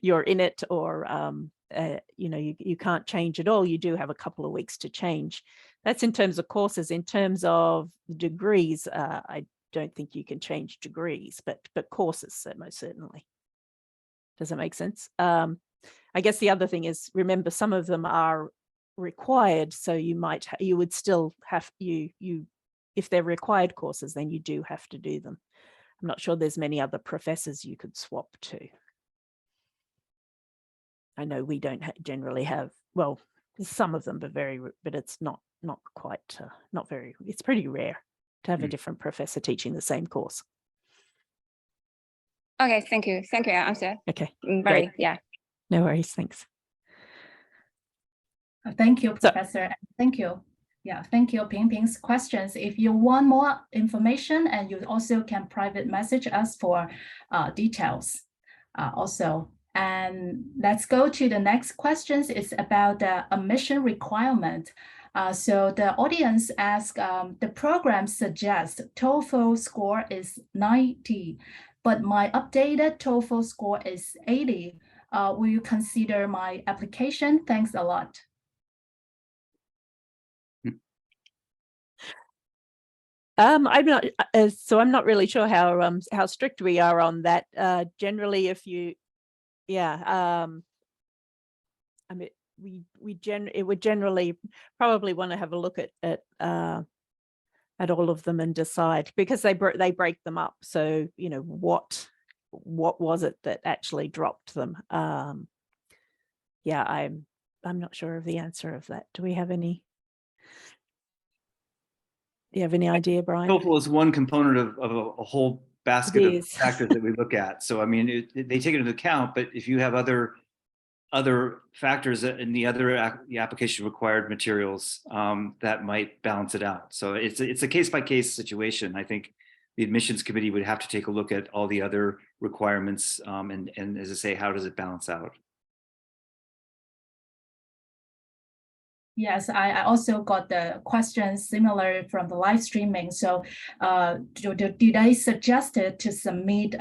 you're in it, or you can't change at all. You do have a couple of weeks to change. That's in terms of courses. In terms of degrees, I don't think you can change degrees, but courses most certainly. Does that make sense? I guess the other thing is, remember, some of them are required, so you would still have if they're required courses, then you do have to do them. I'm not sure there's many other professors you could swap to. I know we don't generally have, well, some of them, but it's not quite, not very, it's pretty rare to have a different professor teaching the same course. Okay, thank you. Thank you, answer. Okay, great. Yeah. No worries, thanks. Thank you, Professor. Thank you. Yeah, thank you, Ping Ping's questions. If you want more information, and you also can private message us for details also. And let's go to the next questions. It's about the admission requirement. So the audience asked, the program suggests TOEFL score is 90, but my updated TOEFL score is 80. Will you consider my application? Thanks a lot. I'm not really sure how strict we are on that. Generally, if you, I mean, it would generally probably want to have a look at all of them and decide, because they break them up. So what was it that actually dropped them? Yeah, I'm not sure of the answer of that. Do we have any? Do you have any idea, Brian? TOEFL is one component of a whole basket of factors that we look at. So I mean, they take it into account, but if you have other factors in the application required materials, that might balance it out. So it's a case-by-case situation. I think the admissions committee would have to take a look at all the other requirements, and as I say, how does it balance out? Yes, I also got the questions similar from the live streaming. So do they suggest it to submit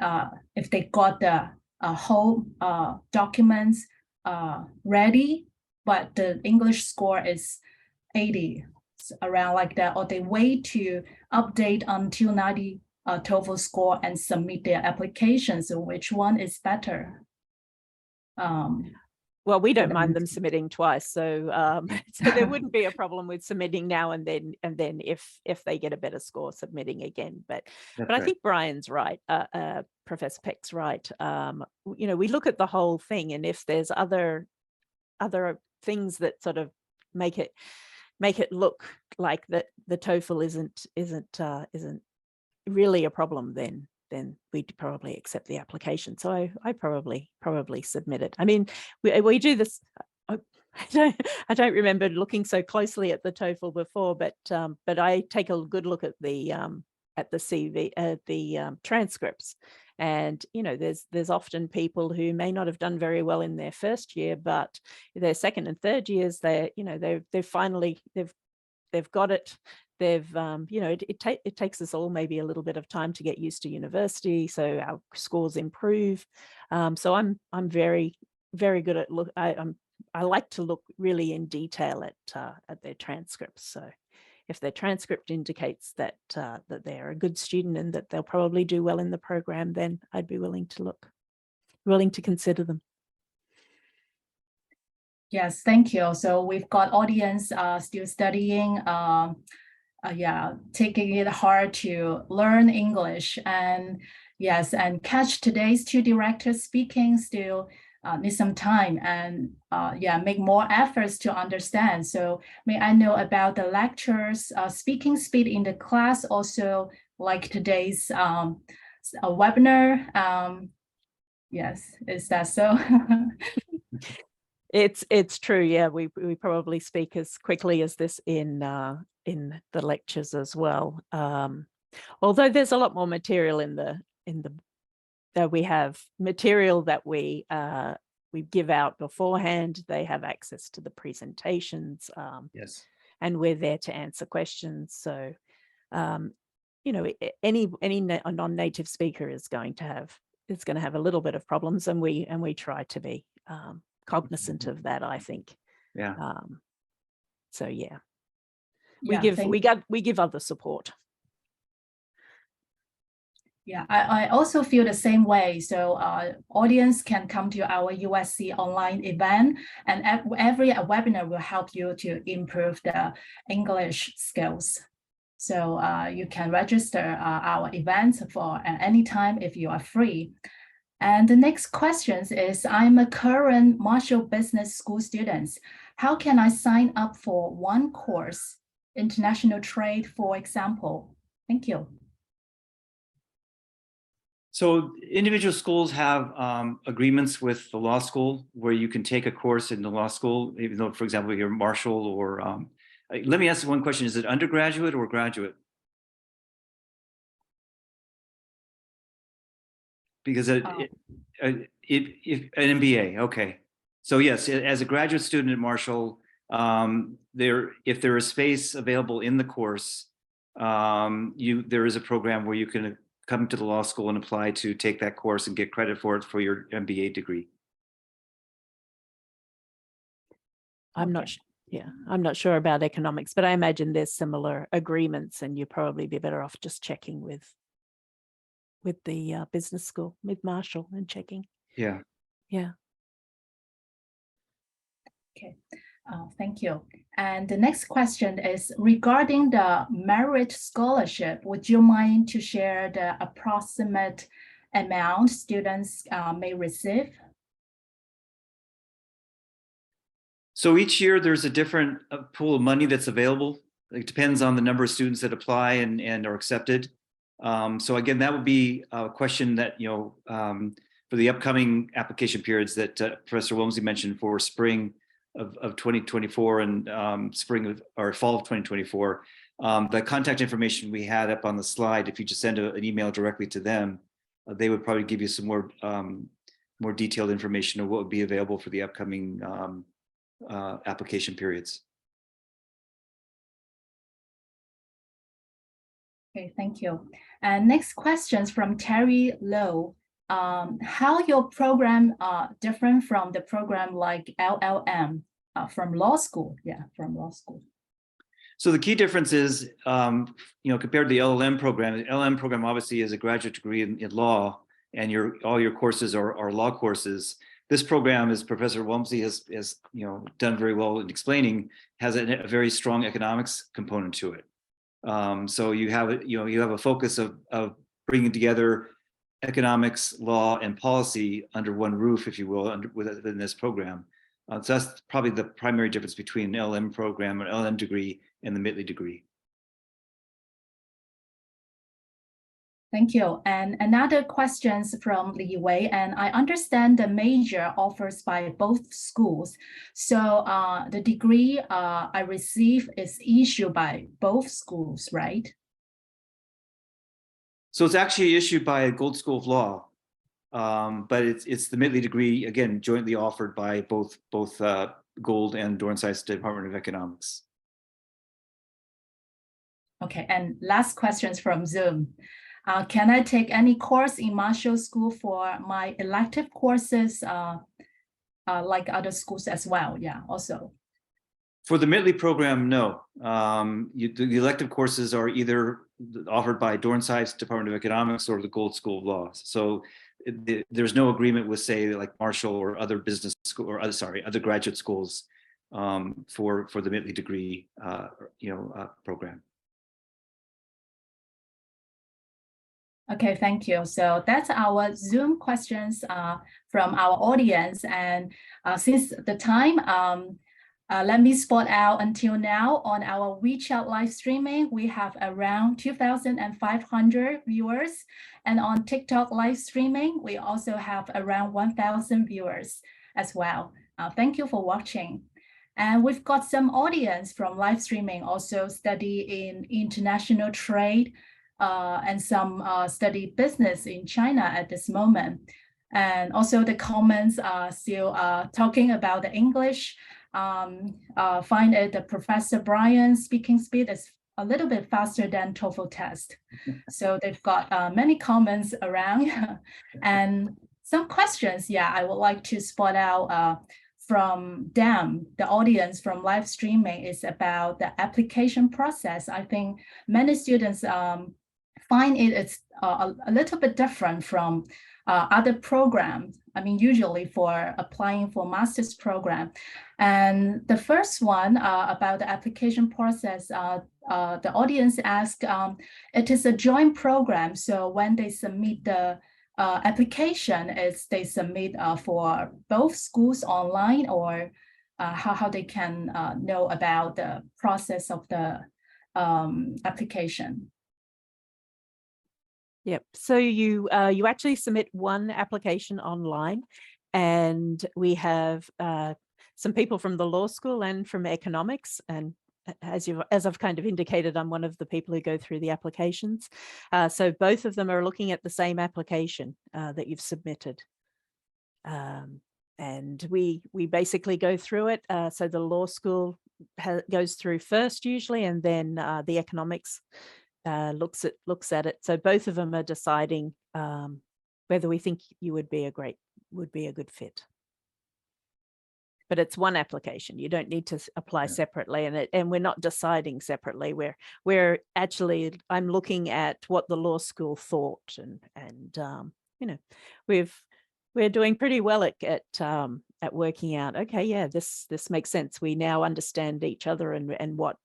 if they got the whole documents ready, but the English score is 80, around like that, or they wait to update until 90 TOEFL score and submit their application? So which one is better? Well, we don't mind them submitting twice, so so there wouldn't be a problem with submitting now and then if they get a better score, submitting again. But I think Brian's right. Professor Peck's right. You know, we look at the whole thing, and if there's other things that sort of make it look like that the TOEFL isn't really a problem, then we'd probably accept the application. So I probably submit it. I mean, we do this. I don't remember looking so closely at the TOEFL before, but I take a good look at the CV, the transcripts, and you know, there's often people who may not have done very well in their first year, but their second and third years, they've finally got it. They've, you know, it takes us all maybe a little bit of time to get used to university, so our scores improve. So I'm very, very good at look. I like to look really in detail at their transcripts. So if their transcript indicates that they're a good student and that they'll probably do well in the program, then I'd be willing to consider them. Yes, thank you. So we've got audience still studying. Taking it hard to learn English, and yes, and catch today's two directors speaking still need some time, and make more efforts to understand. So may I know about the lectures, speaking speed in the class, also like today's webinar. Yes, is that so? It's true. Yeah, we probably speak as quickly as this in the lectures as well. Although there's a lot more material in the that we have material that we give out beforehand. They have access to the presentations. Yes. And we're there to answer questions. So, you know, any non-native speaker is going to have a little bit of problems, and we try to be cognizant of that, I think. Yeah. So yeah. We give other support. Yeah, I also feel the same way. So audience can come to our USC online event, and every webinar will help you to improve the English skills. So you can register our events for any time if you are free. And the next question is, I'm a current Marshall Business School student. How can I sign up for one course, international trade, for example? Thank you. So individual schools have agreements with the law school where you can take a course in the law school, even though, for example, you're Marshall or, let me ask one question. Is it undergraduate or graduate? Because if an MBA, okay. So yes, as a graduate student at Marshall, if there is space available in the course, there is a program where you can come to the law school and apply to take that course and get credit for it for your MBA degree. I'm not sure about economics, but I imagine there's similar agreements, and you'd probably be better off just checking with the business school, with Marshall, and checking. Yeah. Yeah. Okay. Thank you. And the next question is regarding the merit scholarship. Would you mind to share the approximate amount students may receive? So each year there's a different pool of money that's available. It depends on the number of students that apply and are accepted. So again, that would be a question that, for the upcoming application periods that Professor Walmsley mentioned for spring of 2024 and spring or fall of 2024. The contact information we had up on the slide, if you just send an email directly to them, they would probably give you some more detailed information of what would be available for the upcoming application periods. Okay, thank you. And next questions from Terrie Lowe. How your program different from the program like LLM from law school? Yeah, from law school. So the key difference is, compared to the LLM program, the LLM program obviously is a graduate degree in law, and all your courses are law courses. this program, as Professor Walmsley has done very well in explaining, has a very strong economics component to it. So you have a focus of bringing together economics, law, and policy under one roof, if you will, within this program. So that's probably the primary difference between an LM program, an LM degree, and the MITLE degree. Thank you. And another question from Li Wei, and I understand the major offers by both schools. So the degree I receive is issued by both schools, right? So it's actually issued by Gould School of Law, but it's the MITLE degree, again, jointly offered by both Gould and Dornsife's Department of Economics. Okay, and last questions from Zoom. Can I take any course in Marshall School for my elective courses like other schools as well? Yeah, also. For the MITLE program, no. The elective courses are either offered by Dornsife's Department of Economics or the Gould School of Law. So there's no agreement with, say, like Marshall or other business school or other graduate schools for the MITLE degree, program. Okay, thank you. So that's our Zoom questions from our audience. And since the time, let me spot out until now on our WeChat live streaming, we have around 2,500 viewers. And on TikTok live streaming, we also have around 1,000 viewers as well. Thank you for watching. And we've got some audience from live streaming also study in international trade, and some study business in China at this moment. And also the comments are still talking about the English. Find it the Professor Brian's speaking speed is a little bit faster than TOEFL test. So they've got many comments around and some questions. Yeah, I would like to spot out from them, the audience from live streaming is about the application process. I think many students find it's a little bit different from other programs. I mean, usually for applying for master's program. And the first one about the application process, the audience asked, it is a joint program. So when they submit the application, they submit for both schools online, or how they can know about the process of the application. Yep. So you actually submit one application online, and we have some people from the law school and from economics. And as I've kind of indicated, I'm one of the people who go through the applications. So both of them are looking at the same application that you've submitted. And we basically go through it. So the law school goes through first usually, and then the economics looks at it. So both of them are deciding whether we think you would be a good fit. But it's one application. You don't need to apply separately, and we're not deciding separately. We're actually, I'm looking at what the law school thought, and we're doing pretty well at working out. Okay, yeah, this makes sense. We now understand each other and what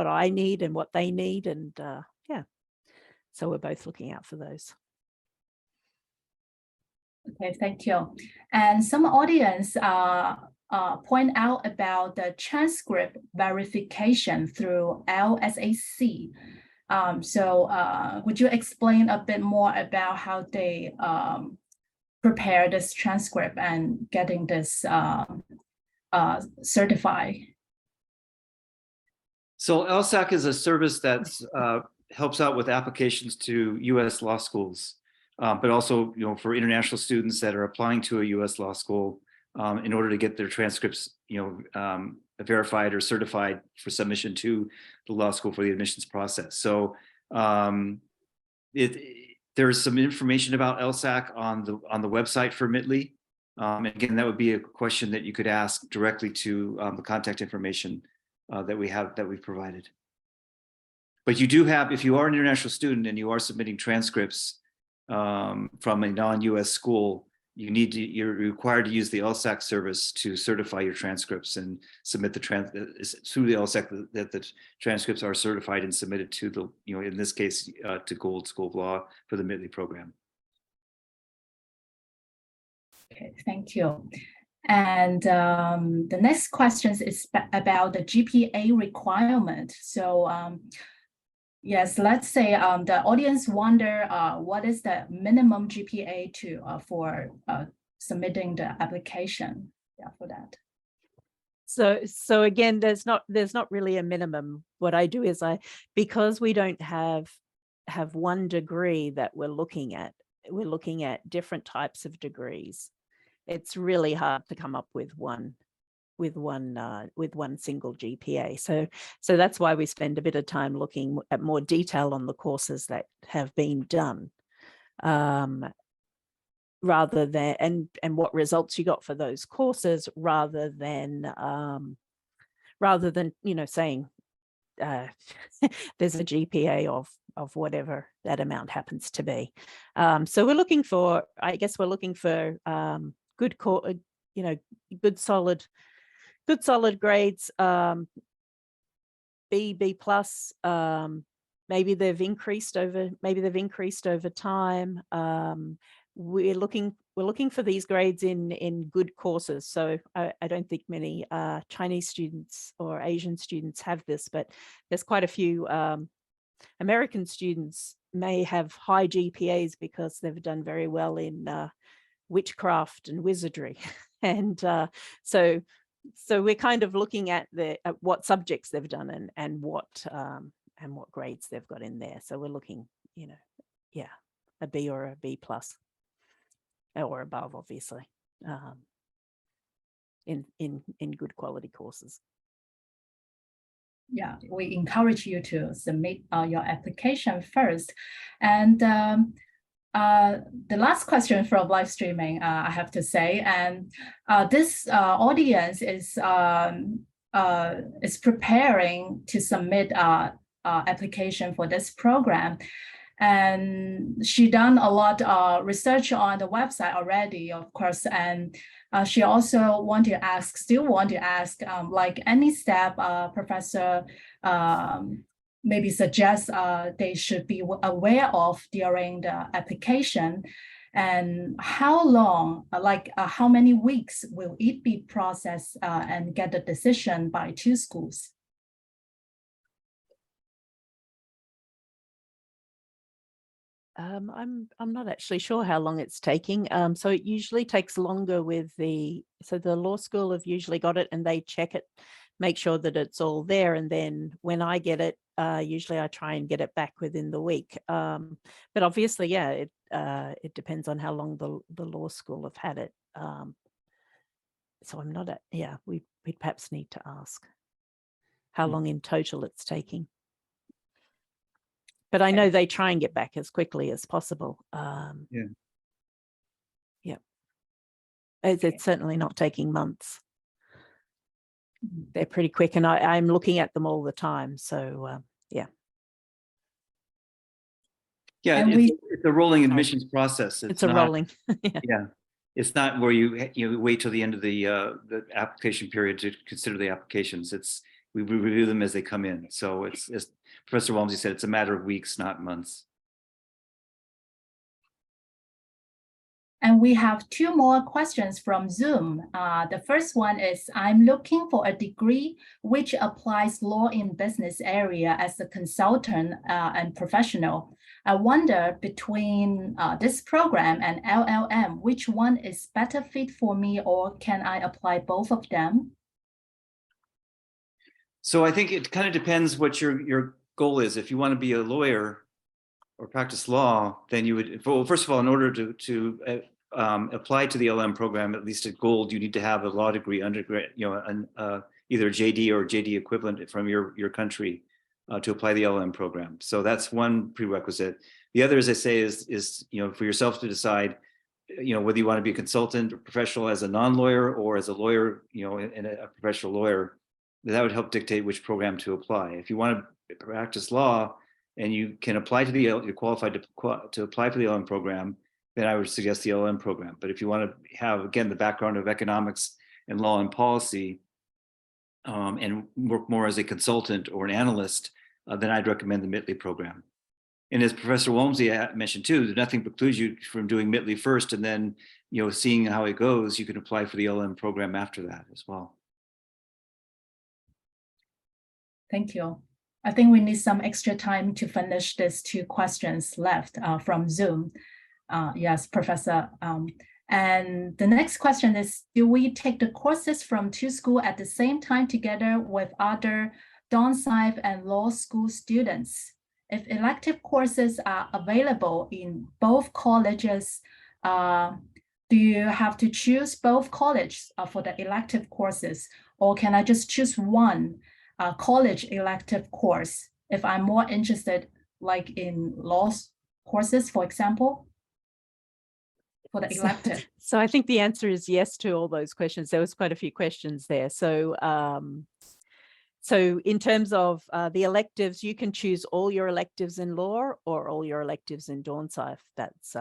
I need and what they need, and yeah. So we're both looking out for those. Okay, thank you. And some audience point out about the transcript verification through LSAC. So would you explain a bit more about how they prepare this transcript and getting this certified? So LSAC is a service that's helps out with applications to U.S. law schools, but also, for international students that are applying to a U.S. law school in order to get their transcripts, verified or certified for submission to the law school for the admissions process. So there's some information about LSAC on the website for MITLE. Again, that would be a question that you could ask directly to the contact information that we've provided. But you do have, if you are an international student and you are submitting transcripts from a non-US school, you're required to use the LSAC service to certify your transcripts and submit the through the LSAC that the transcripts are certified and submitted to the, in this case, to Gould School of Law for the MITLE program. Okay, thank you. And the next question is about the GPA requirement. So yes, let's say the audience wonder what is the minimum GPA for submitting the application? Yeah, for that. So again, there's not really a minimum. What I do is because we don't have one degree that we're looking at different types of degrees. It's really hard to come up with one single GPA. So that's why we spend a bit of time looking at more detail on the courses that have been done, rather than and what results you got for those courses, rather than saying there's a GPA of whatever that amount happens to be. So we're looking for, good solid grades, B plus. Maybe they've increased over time. We're looking for these grades in good courses. So I don't think many Chinese students or Asian students have this, but there's quite a few American students may have high GPAs because they've done very well in witchcraft and wizardry. And so we're kind of looking at what subjects they've done and what grades they've got in there. So we're looking, a B or a B plus or above, obviously, in good quality courses. Yeah, we encourage you to submit your application first. And the last question from live streaming, I have to say, and this audience is preparing to submit application for this program. And she done a lot of research on the website already, of course, and she also still want to ask, like any step Professor maybe suggests they should be aware of during the application, and how long, how many weeks will it be processed and get a decision by two schools? I'm not actually sure how long it's taking. So it usually takes longer with the law school have usually got it and they check it, make sure that it's all there. And then when I get it, usually I try and get it back within the week. But obviously, yeah, it depends on how long the law school have had it. So I'm not we'd perhaps need to ask how long in total it's taking. But I know they try and get back as quickly as possible. It's certainly not taking months. They're pretty quick, and I'm looking at them all the time. So yeah, it's a rolling admissions process. It's a rolling. Yeah, it's not where you wait till the end of the application period to consider the applications. We review them as they come in. So it's Professor Walmsley said, it's a matter of weeks, not months. And we have two more questions from Zoom. The first one is, I'm looking for a degree which applies law in business area as a consultant and professional. I wonder between this program and LLM, which one is better fit for me, or can I apply both of them? So I think it kind of depends what your goal is. If you want to be a lawyer or practice law, then you would, well, first of all, in order to apply to the LM program, at least at Gould, you need to have a law degree, undergrad, either JD or JD equivalent from your country to apply the LM program. So that's one prerequisite. The other, as I say, is for yourself to decide, whether you want to be a consultant or professional as a non-lawyer or as a lawyer, and a professional lawyer. That would help dictate which program to apply. If you want to practice law and you can apply to you're qualified to apply for the LM program, then I would suggest the LLM program. But if you want to have, again, the background of economics and law and policy, and work more as a consultant or an analyst, then I'd recommend the MITLE program. And as Professor Walmsley mentioned too, nothing precludes you from doing MITLE first, and then, you know, seeing how it goes, you can apply for the LLM program after that as well. Thank you. I think we need some extra time to finish these 2 questions left from Zoom. Yes, Professor. And the next question is, do we take the courses from 2 schools at the same time together with other Dornsife and law school students? If elective courses are available in both colleges, do you have to choose both colleges for the elective courses? Or can I just choose one college elective course if I'm more interested, like in law courses, for example? For the elective. So I think the answer is yes to all those questions. There was quite a few questions there. So so in terms of the electives, you can choose all your electives in law or all your electives in Dornsife. That's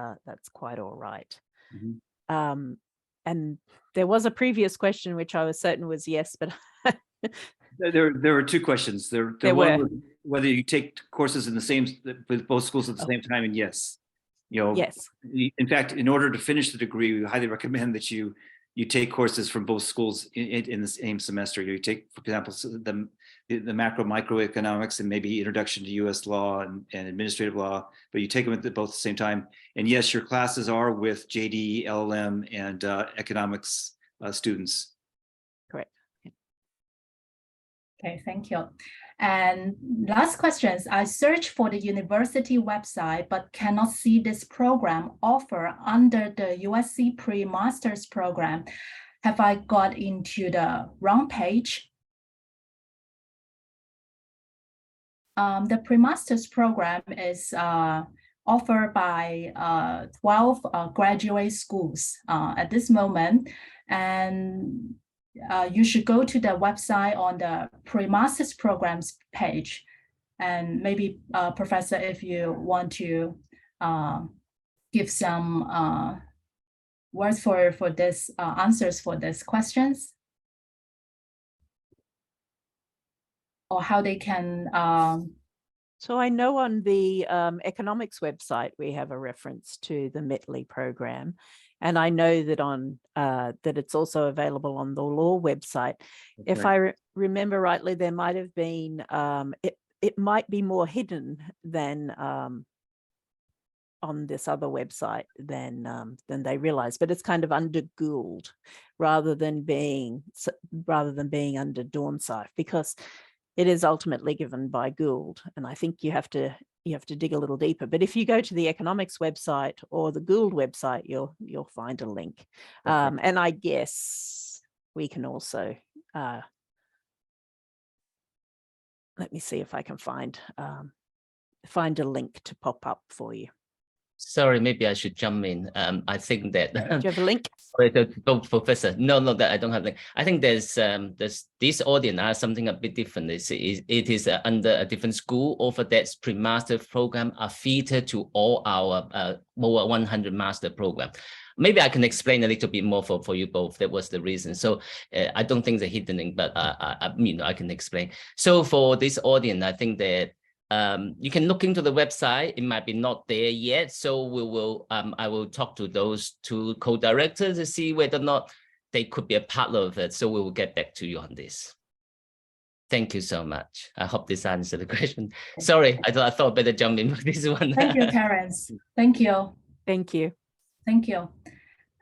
quite all right. Mm-hmm. And there was a previous question which I was certain was yes, but there were 2 questions. There were whether you take courses in the same with both schools at the same time, and yes. You know, yes. In fact, in order to finish the degree, we highly recommend that you take courses from both schools in the same semester. You take, for example, the macro microeconomics and maybe introduction to U.S. law and administrative law, but you take them at both at the same time. And yes, your classes are with JD, LLM, and economics students. Correct. Okay, thank you. And last questions, I searched for the university website, but cannot see this program offer under the USC pre-master's program. Have I got into the wrong page? The pre-master's program is offered by 12 graduate schools at this moment. And you should go to the website on the pre-master's programs page. And maybe, Professor, if you want to give some words for this, answers for these questions. Or how they can... So I know on the economics website, we have a reference to the MITLE program. And I know that on that it's also available on the law website. Okay. If I remember rightly, there might have been, it might be more hidden than on this other website than they realize, but it's kind of under Gould rather than being under Dornsife, because it is ultimately given by Gould. And I think you have to dig a little deeper. But if you go to the economics website or the Gould website, you'll find a link. Okay. And I guess we can also let me see if I can find a link to pop up for you. Sorry, maybe I should jump in. I think that do you have a link? Go, Professor. No, that I don't have a link. I think there's this audience are something a bit different. It is under a different school. Offer that pre-master program are featured to all our over 100 master program. Maybe I can explain a little bit more for you both. That was the reason. So I don't think the hidden link, but I can explain. So for this audience, I think that you can look into the website. It might be not there yet. So we will, I will talk to those 2 co-directors to see whether or not they could be a part of it. So we will get back to you on this. Thank you so much. I hope this answered the question. Sorry, I thought better jump in with this one. Thank you, Terence. Thank you. Thank you. Thank you.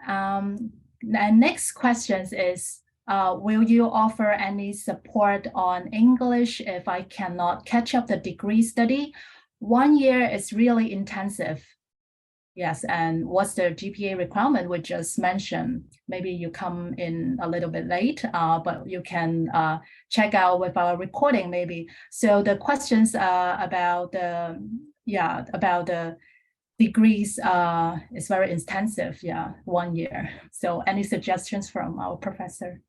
The next question is, will you offer any support on English if I cannot catch up the degree study? 1 year is really intensive. Yes, and what's the GPA requirement we just mentioned? Maybe you come in a little bit late, but you can check out with our recording maybe. So the questions about the degrees is very intensive, 1 year. So any suggestions from our professor?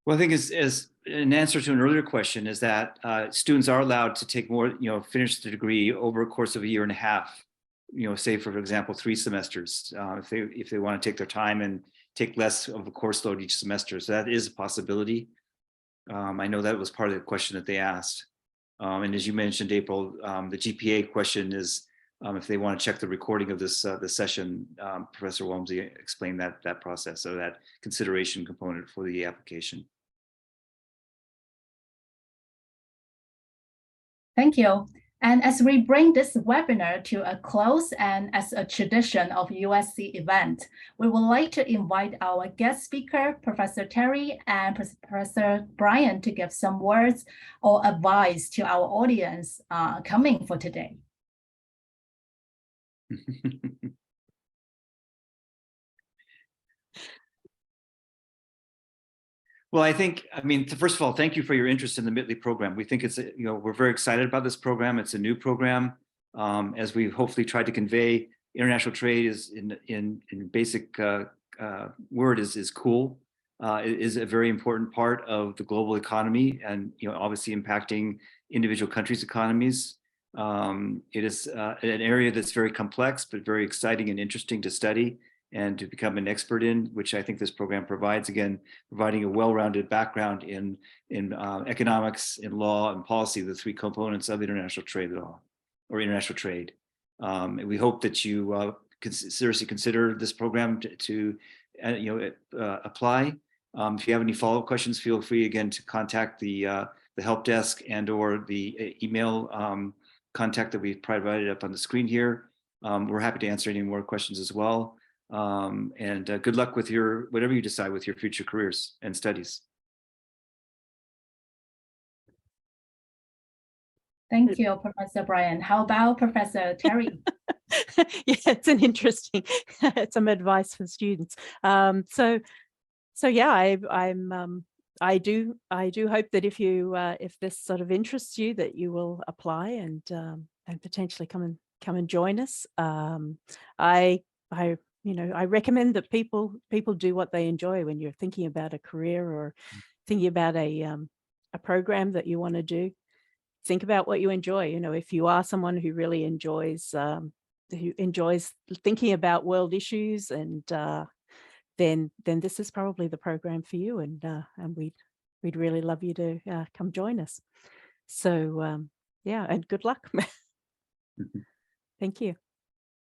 Well, I think as an answer to an earlier question is that students are allowed to take more, finish the degree over a course of a year and a half, say for example, 3 semesters, if they want to take their time and take less of a course load each semester. So that is a possibility. I know that was part of the question that they asked. And as you mentioned, April, the GPA question is if they want to check the recording of this session, Professor Walmsley explained that process, or that consideration component for the application. Thank you. And as we bring this webinar to a close and as a tradition of USC event, we would like to invite our guest speaker, Professor Terrie and Professor Brian, to give some words or advice to our audience coming for today. Well, first of all, thank you for your interest in the MITLE program. We think we're very excited about this program. It's a new program. As we hopefully tried to convey, international trade is in basic word is cool. It is a very important part of the global economy, and obviously impacting individual countries' economies. It is an area that's very complex, but very exciting and interesting to study and to become an expert in, which I think this program provides, again, providing a well-rounded background in economics, in law, and policy, the 3 components of international trade law or international trade. And we hope that you seriously consider this program to apply. If you have any follow-up questions, feel free again to contact the help desk and/or the email contact that we provided up on the screen here. We're happy to answer any more questions as well. And good luck with whatever you decide with your future careers and studies. Thank you, Professor Brian. How about Professor Terrie? Yeah, it's an interesting, some advice for students. So yeah, I do hope that if this sort of interests you, that you will apply and potentially come and join us. I recommend that people do what they enjoy when you're thinking about a career or thinking about a program that you want to do. Think about what you enjoy. If you are someone who really enjoys thinking about world issues, and then this is probably the program for you. And we'd really love you to come join us. So yeah, and good luck. Thank you.